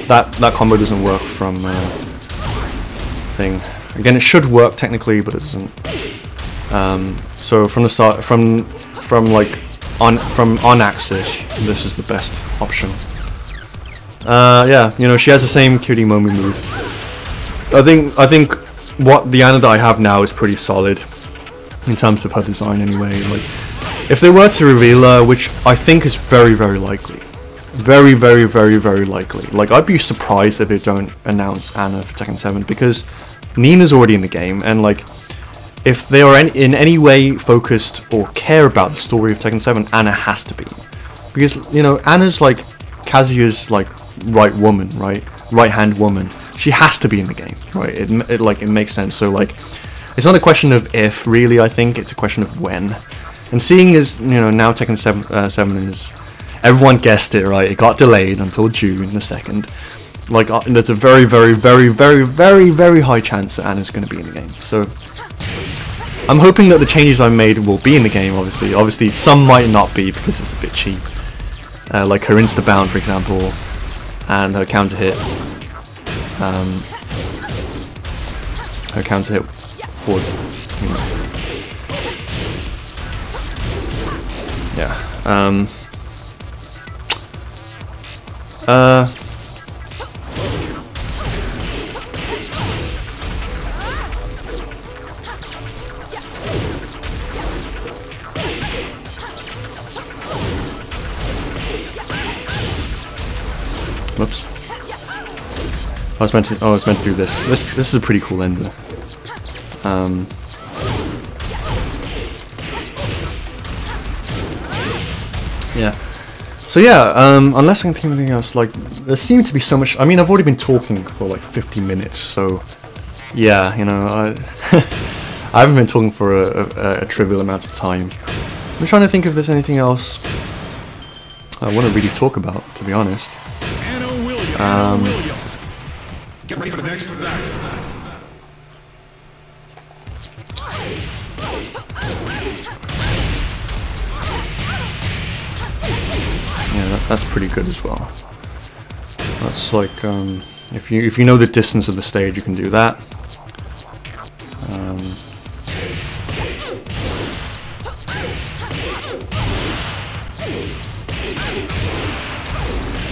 That combo doesn't work from... thing. Again, it should work technically, but it doesn't. So from the start... From like... on axis, this is the best option. Yeah, you know, she has the same cutie Momi move. I think what the Anna that I have now is pretty solid in terms of her design anyway. Like, if they were to reveal her, which I think is very, very likely, very, very, very, very likely. Like, I'd be surprised if they don't announce Anna for Tekken 7, because Nina's already in the game, and like, if they are in any way focused or care about the story of Tekken 7, Anna has to be. Because, you know, Anna's like Kazuya's like right-hand woman. She has to be in the game, right? It makes sense. So like, it's not a question of if, really, I think it's a question of when. And seeing as, you know, now Tekken 7 is, everyone guessed it, right? It got delayed until June the 2nd. Like, there's a very, very, very, very, very, very high chance that Anna's going to be in the game. So I'm hoping that the changes I made will be in the game, obviously. Obviously, some might not be because it's a bit cheap. Like her insta-bound, for example, and her counter-hit. Her counter-hit forward, you know. yeah. Whoops. I was meant to do this. This is a pretty cool ender. Yeah. So yeah, unless I can think of anything else, like, there seemed to be so much. I mean, I've already been talking for like 50 minutes, so yeah, you know, I haven't been talking for a trivial amount of time. I'm trying to think if there's anything else I want to really talk about, to be honest. Get ready for the next act. Yeah, that's pretty good as well. That's like, if you know the distance of the stage, you can do that.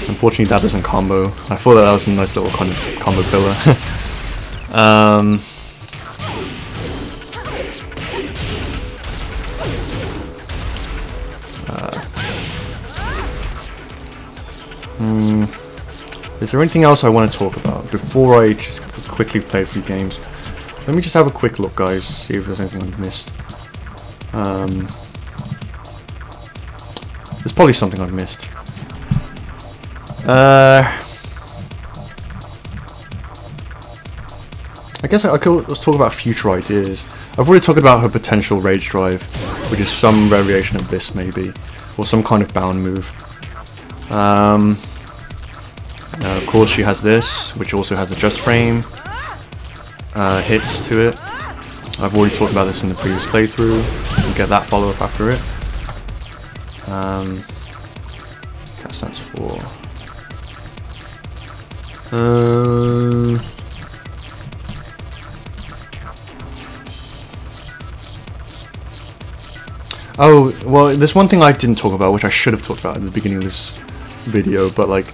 Unfortunately, that doesn't combo. I thought that was a nice little kind of combo filler. Is there anything else I want to talk about before I just quickly play a few games? Let me just have a quick look, guys, see if there's anything I've missed. There's probably something I've missed. I guess I could let's talk about future ideas. I've already talked about her potential rage drive, which is some variation of this maybe, or some kind of bound move. Of course she has this, which also has a just frame hits to it. I've already talked about this in the previous playthrough. You get that follow-up after it. That stands for... oh, well, there's one thing I didn't talk about, which I should have talked about at the beginning of this video, but like,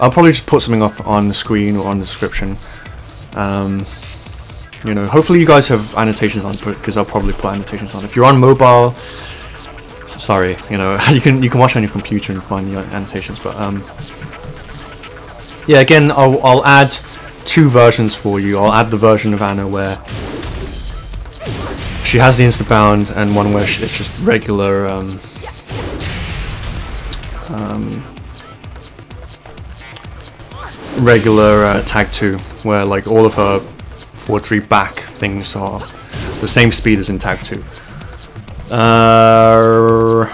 I'll probably just put something up on the screen or on the description. You know, hopefully you guys have annotations on, because I'll probably put annotations on. If you're on mobile, sorry, you know, you can watch on your computer and find the annotations, but yeah, again, I'll add two versions for you. I'll add the version of Anna where she has the insta bound, and one where it's just regular regular tag 2, where like all of her forward 3 back things are the same speed as in tag 2. I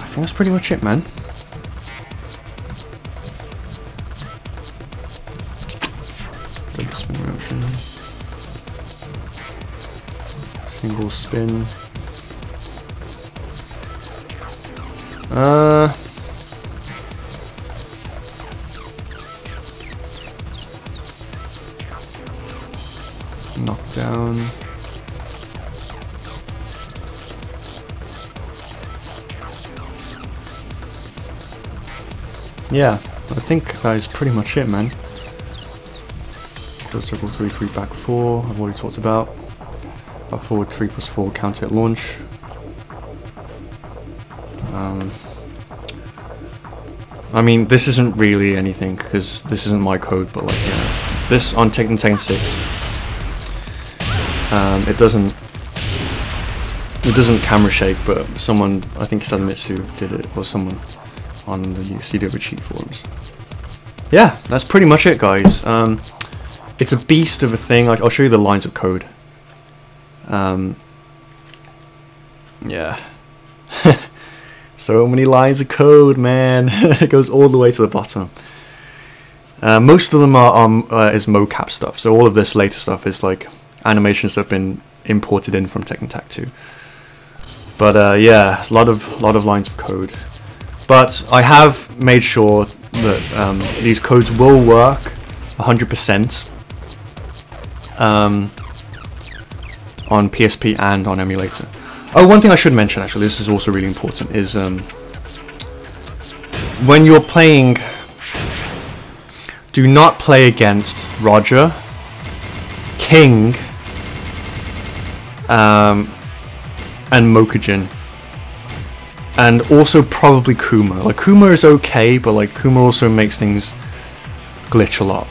think that's pretty much it, man. Double spin motion. Single spin. Knockdown. Yeah, I think that is pretty much it, man. Close circle 3, 3 back 4, I've already talked about. Up forward 3+4 counter at launch. I mean, this isn't really anything because this isn't my code, but like, yeah, this on Tekken 6, it doesn't camera shake, but someone, I think Sadamitsu did it, or someone on the CW cheat forums. Yeah, that's pretty much it, guys. It's a beast of a thing. Like, I'll show you the lines of code. Yeah. So many lines of code, man. It goes all the way to the bottom. Most of them is mocap stuff. So all of this later stuff is like animations that have been imported in from Tekken Tag 2. But yeah, a lot of lines of code. But I have made sure that these codes will work 100% on PSP and on emulator. Oh, one thing I should mention, actually, this is also really important, is when you're playing, do not play against Roger, King, and Mokujin. And also probably Kuma. Like, Kuma is okay, but like Kuma also makes things glitch a lot.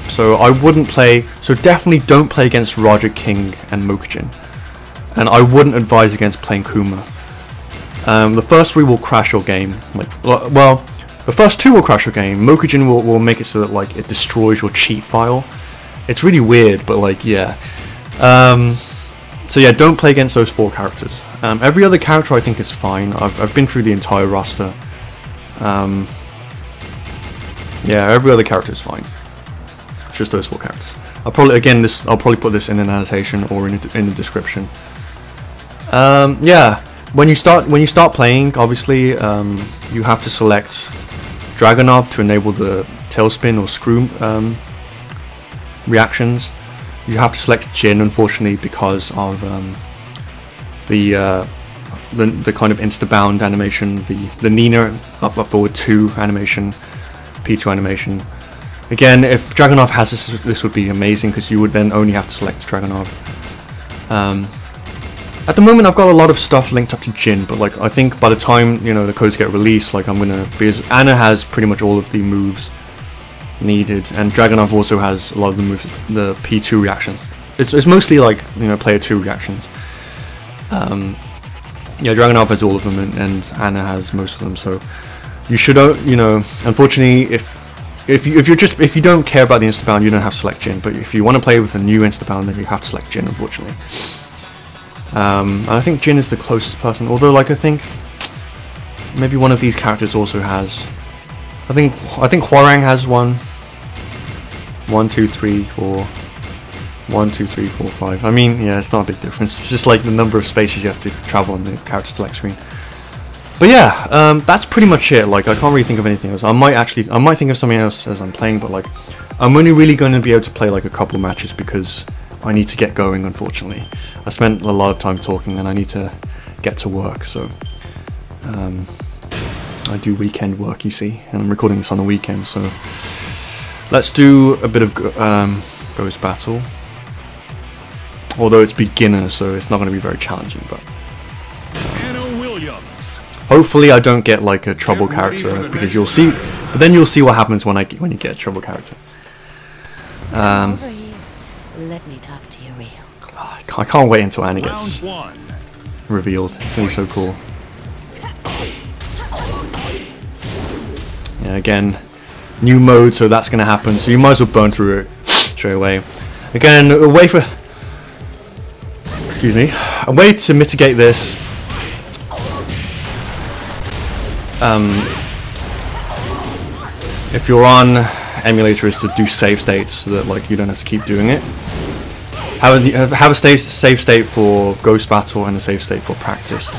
So I wouldn't play, so definitely don't play against Roger, King, and Mokujin. And I wouldn't advise against playing Kuma. The first three will crash your game. Like, well, the first two will crash your game. Mokujin will make it so that like it destroys your cheat file. It's really weird, but like, yeah. So yeah, don't play against those four characters. Every other character I think is fine. I've been through the entire roster. Yeah, every other character is fine. It's just those four characters. I'll probably put this in an annotation or in the description. Yeah, when you start playing, obviously you have to select Dragunov to enable the tailspin or screw reactions. You have to select Jin, unfortunately, because of the kind of insta-bound animation, the Nina up forward 2 animation, P2 animation. Again, if Dragunov has this would be amazing, because you would then only have to select Dragunov. At the moment, I've got a lot of stuff linked up to Jin, but like I think by the time the codes get released, like I'm gonna, because Anna has pretty much all of the moves needed, and Dragunov also has a lot of the moves, the P2 reactions. It's mostly like player 2 reactions. Yeah, Dragunov has all of them, and Anna has most of them. So you should, unfortunately, if you don't care about the instabound, you don't have to select Jin. But if you want to play with a new instabound, then you have to select Jin, unfortunately. And I think Jin is the closest person. Although, like, I think maybe one of these characters also has. I think Hwoarang has one. 1, 2, 3, 4. 1, 2, 3, 4, 5. I mean, yeah, it's not a big difference. It's just like the number of spaces you have to travel on the character select screen. But yeah, that's pretty much it. Like, I can't really think of anything else. I might think of something else as I'm playing, but like, I'm only really going to be able to play like a couple of matches because I need to get going, unfortunately. I spent a lot of time talking and I need to get to work, so I do weekend work, you see, and I'm recording this on the weekend, so let's do a bit of Ghost Battle. Although it's beginner, so it's not going to be very challenging, but hopefully I don't get like a trouble character, because you'll see, but then you'll see what happens when you get a trouble character. Let me talk to you real. I can't wait until Anna gets revealed. It's gonna be so cool. Yeah, again, new mode, so that's gonna happen. So you might as well burn through it straight away. Again, a way to mitigate this. If you're on emulator, is to do save states so that like you don't have to keep doing it. Have a save state for Ghost Battle and a save state for practice.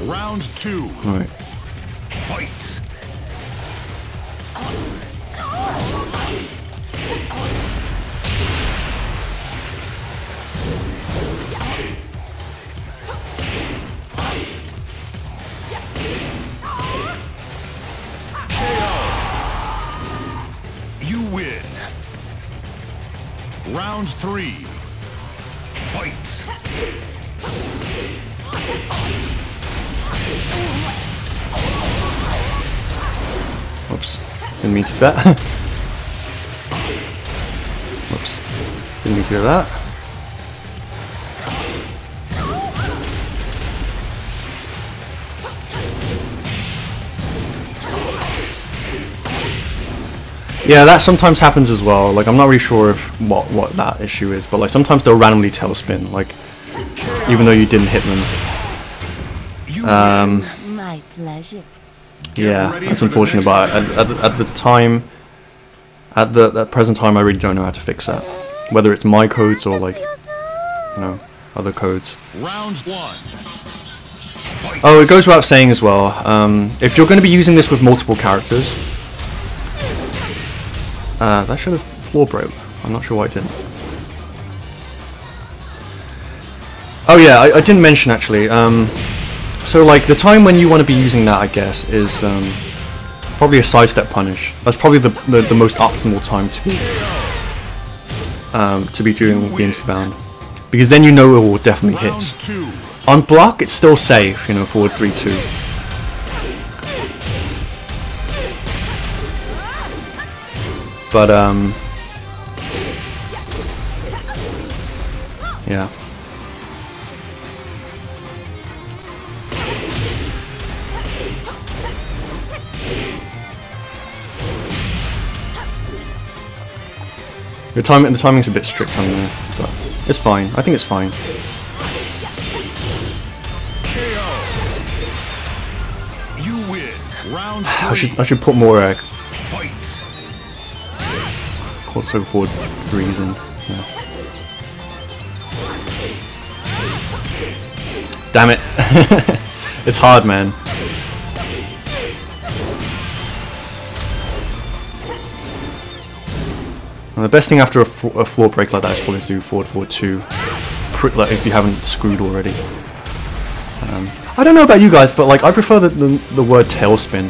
Round 2. Right. Fight. You win. Round 3. Fight. Whoops. Didn't mean to do that. Whoops. Didn't mean to do that. Yeah, that sometimes happens as well. Like, I'm not really sure if what that issue is, but like sometimes they'll randomly tailspin, like even though you didn't hit them. My pleasure. Yeah, that's unfortunate, but at the present time, I really don't know how to fix that. Whether it's my codes or like, other codes. Round 1. Oh, it goes without saying as well. If you're going to be using this with multiple characters, That should have floor broke. I'm not sure why it didn't. Oh yeah, I didn't mention actually. So like the time when you want to be using that, I guess, is probably a sidestep punish. That's probably the most optimal time to be doing the instabound, because then you know it will definitely hit. On block, it's still safe, you know, forward 3-2. But yeah. The timing's a bit strict on there, but it's fine. I think it's fine. You win. Round 3. I should put more so forward 3s in. Yeah. Damn it! It's hard, man. And the best thing after a floor break like that is probably to do forward 2, like if you haven't screwed already. I don't know about you guys, but like I prefer the word tailspin,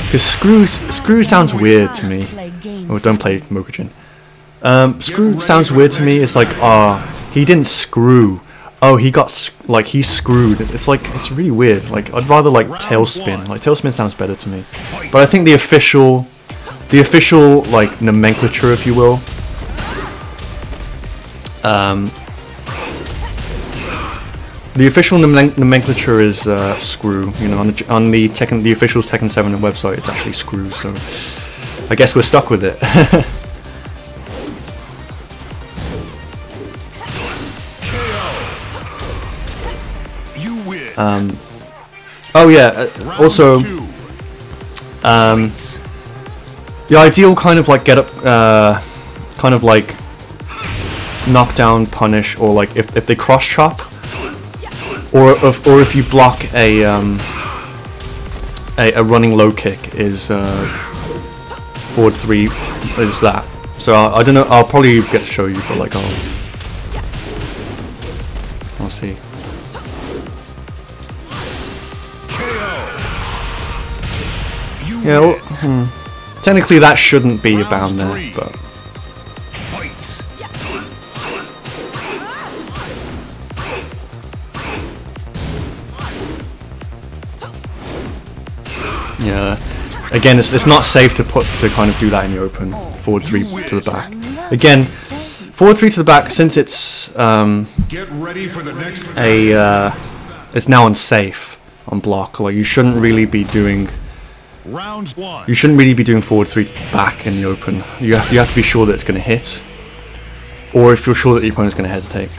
because screw sounds weird to me. Oh, don't play Mokujin. Screw sounds weird to me. It's like, he didn't screw. Oh, he screwed. It's like, it's really weird. Like, I'd rather like tailspin. Like, tailspin sounds better to me. But I think the official like nomenclature, if you will, the official nomenclature is screw. You know, on the official Tekken 7 website, it's actually screw. So I guess we're stuck with it. Oh yeah. Also, the ideal kind of like get up, kind of like knockdown punish, or like if they cross chop, or if you block a running low kick, is forward 3 is that. So I don't know. I'll probably get to show you, but like I'll see. Yeah. Well, technically that shouldn't be a bound there, but yeah. Again, it's not safe to kind of do that in the open. Forward 3 to the back. Again, forward 3 to the back, since it's Get ready for the next it's now unsafe on block. Like you shouldn't really be doing. Round 1. You shouldn't really be doing forward 3 to the back in the open. You have to be sure that it's going to hit, or if you're sure that your opponent's going to hesitate.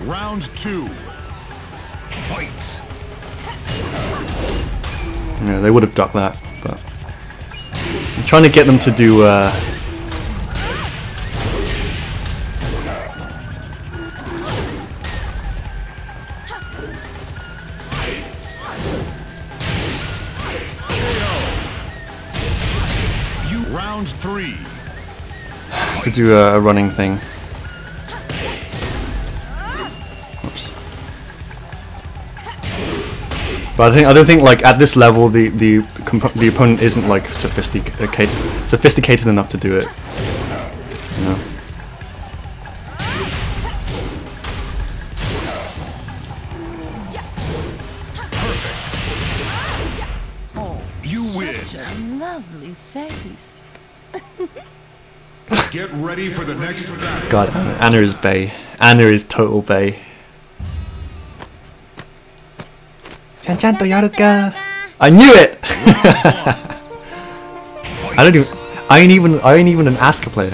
Round 2. Fight. Yeah, they would have ducked that, but I'm trying to get them to do Round 3. to do a running thing. But I don't think like at this level the opponent isn't like sophisticated enough to do it. You know. You win. Such a lovely face. Get ready for the next battle. God, Anna is bae. Anna is total bae. I knew it. I ain't even an Asuka player.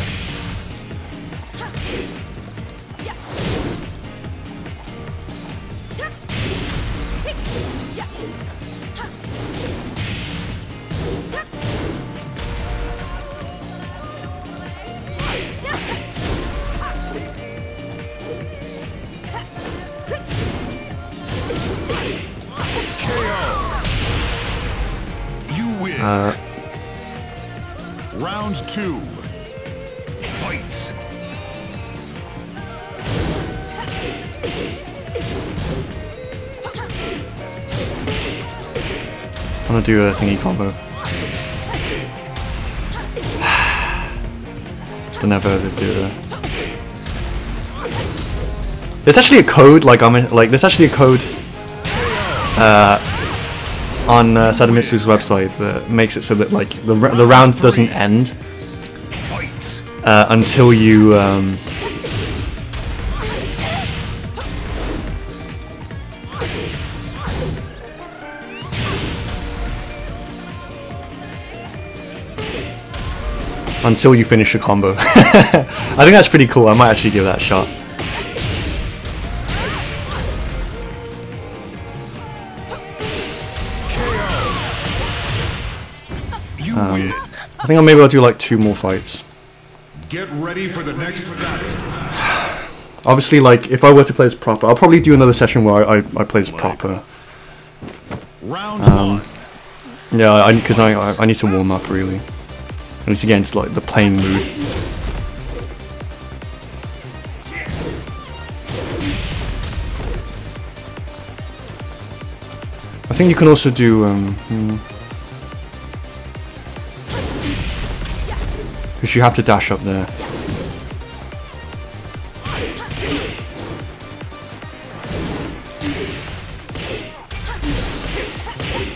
Round 2. Fight. I'm gonna do a thingy combo. Don't ever do that. There's actually a code, like there's actually a code on Sadamitsu's website that makes it so that like the round doesn't end until you finish a combo. I think that's pretty cool. I might actually give that a shot. I think maybe I'll do like 2 more fights. Get ready for the next battle. Obviously, like if I were to play this proper, I'll probably do another session where I play this proper. Round 1. Yeah, because I need to warm up really. I need to get into like the playing mood. I think you can also do because you have to dash up there.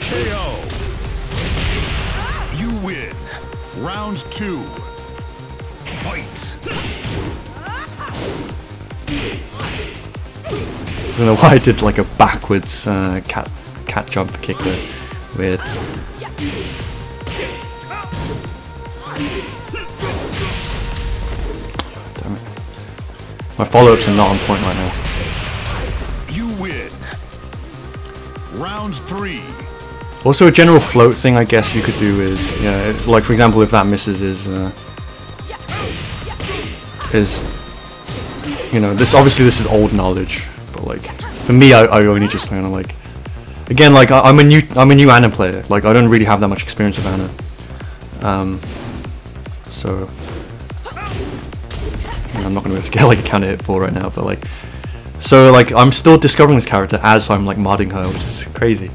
KO. You win. Round 2. Fight. I don't know why I did like a backwards cat jump kick there. Weird. Damn it. My follow-ups are not on point right now. You win. Round 3. Also, a general float thing I guess you could do is, yeah, like for example, if that misses is you know, this is old knowledge, but like for me, I only just kind of like, again, like I'm a new Anna player, like I don't really have that much experience with Anna, so I'm not gonna be able to get like a counter hit 4 right now, but like, so like I'm still discovering this character as I'm like modding her, which is crazy.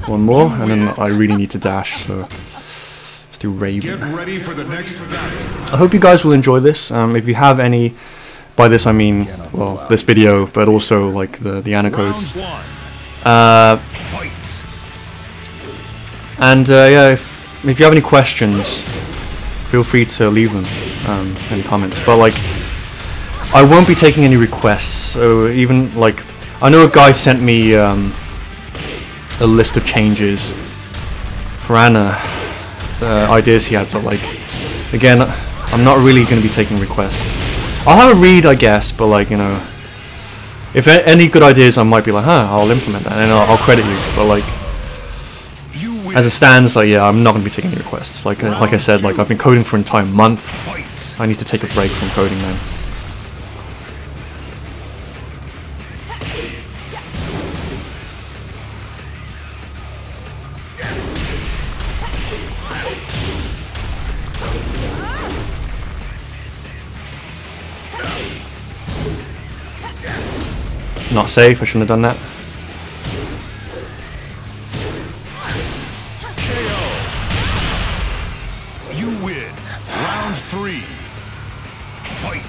One more, and then I really need to dash, so let's do Raven. Get ready for the next battle. I hope you guys will enjoy this. If you have any, by this I mean, well, this video, but also like the Anna codes. And yeah, if you have any questions, feel free to leave them in comments. But like, I won't be taking any requests. So even like, I know a guy sent me a list of changes for Anna, ideas he had, but like, again, I'm not really going to be taking requests. I'll have a read, I guess, but like, you know, if any good ideas, I might be like, huh, I'll implement that, and I'll credit you. But like, as it stands, like, yeah, I'm not going to be taking any requests. Like I said, like I've been coding for an entire month. I need to take a break from coding now. Not safe, I shouldn't have done that. KO. You win. Round 3. Fight.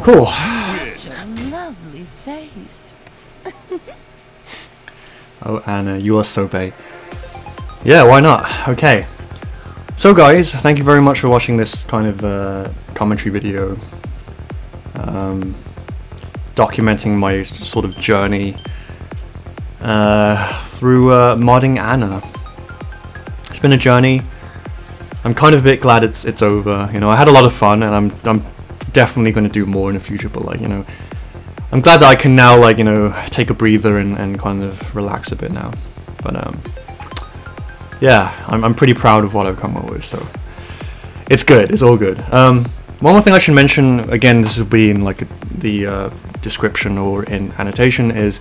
Cool. Such a lovely lovely face. Oh, Anna, you are so bae. Yeah, why not? Okay. So guys, thank you very much for watching this kind of commentary video. Documenting my sort of journey through modding Anna. It's been a journey. I'm kind of a bit glad it's over. You know, I had a lot of fun, and I'm definitely going to do more in the future. But like, you know, I'm glad that I can now, like, you know, take a breather and kind of relax a bit now. But yeah, I'm pretty proud of what I've come up with. So it's good. It's all good. One more thing I should mention, again, this will be in like the description or in annotation, is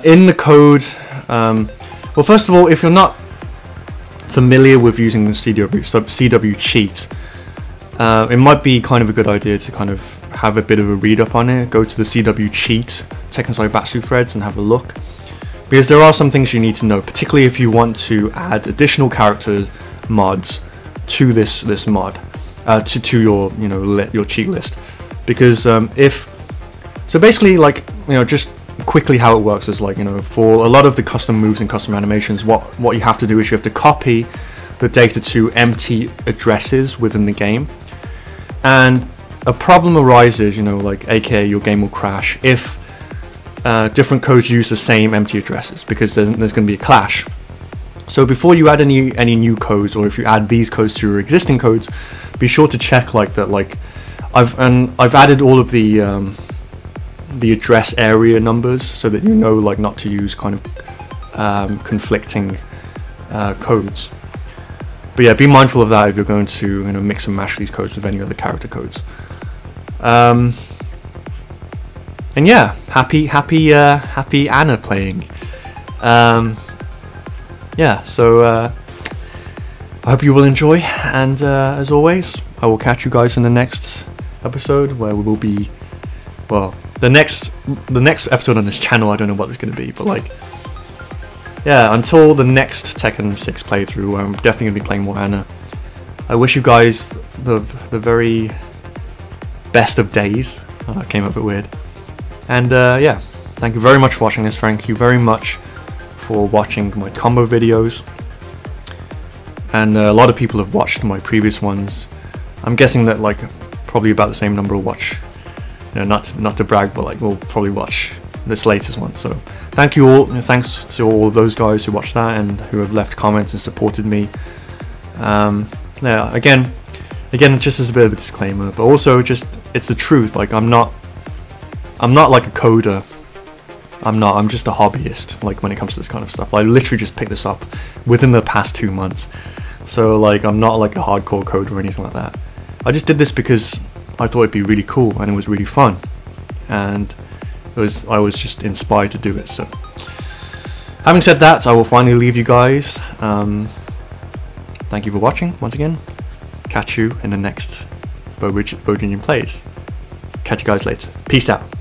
in the code. Well, first of all, if you're not familiar with using the CW cheat, it might be kind of a good idea to kind of have a bit of a read up on it. Go to the CW cheat Tekken Saibatsu threads and have a look, because there are some things you need to know, particularly if you want to add additional character mods to this mod, to your, you know, your cheat list. Because so basically, like, you know, just quickly how it works is, like, you know, for a lot of the custom moves and custom animations, what you have to do is you have to copy the data to empty addresses within the game, and a problem arises, you know, like, aka your game will crash if different codes use the same empty addresses, because there's going to be a clash. So before you add any new codes, or if you add these codes to your existing codes, be sure to check like that. Like, I've added all of the address area numbers so that you know, like, not to use kind of conflicting codes. But yeah, be mindful of that if you're going to, you know, mix and mash these codes with any other character codes. And yeah, happy Anna playing. Yeah, so I hope you will enjoy, and as always, I will catch you guys in the next episode, where we will be, well, the next episode on this channel. I don't know what it's going to be, but like, yeah, until the next Tekken 6 playthrough, I'm definitely going to be playing more Anna. I wish you guys the very best of days. Oh, that came up a bit weird. And yeah, thank you very much for watching this. Thank you very much for watching my combo videos. And a lot of people have watched my previous ones. I'm guessing that, like, probably about the same number will watch. You know, not to brag, but like, we'll probably watch this latest one. So thank you all. Thanks to all of those guys who watched that and who have left comments and supported me. Yeah, again, just as a bit of a disclaimer, but also just, it's the truth. Like, I'm not like a coder. I'm just a hobbyist, like, when it comes to this kind of stuff. I literally just picked this up within the past 2 months. So like, I'm not like a hardcore coder or anything like that. I just did this because I thought it'd be really cool and it was really fun, and I was just inspired to do it. So having said that, I will finally leave you guys. Thank you for watching once again. Catch you in the next Bojinian Plays. Catch you guys later. Peace out.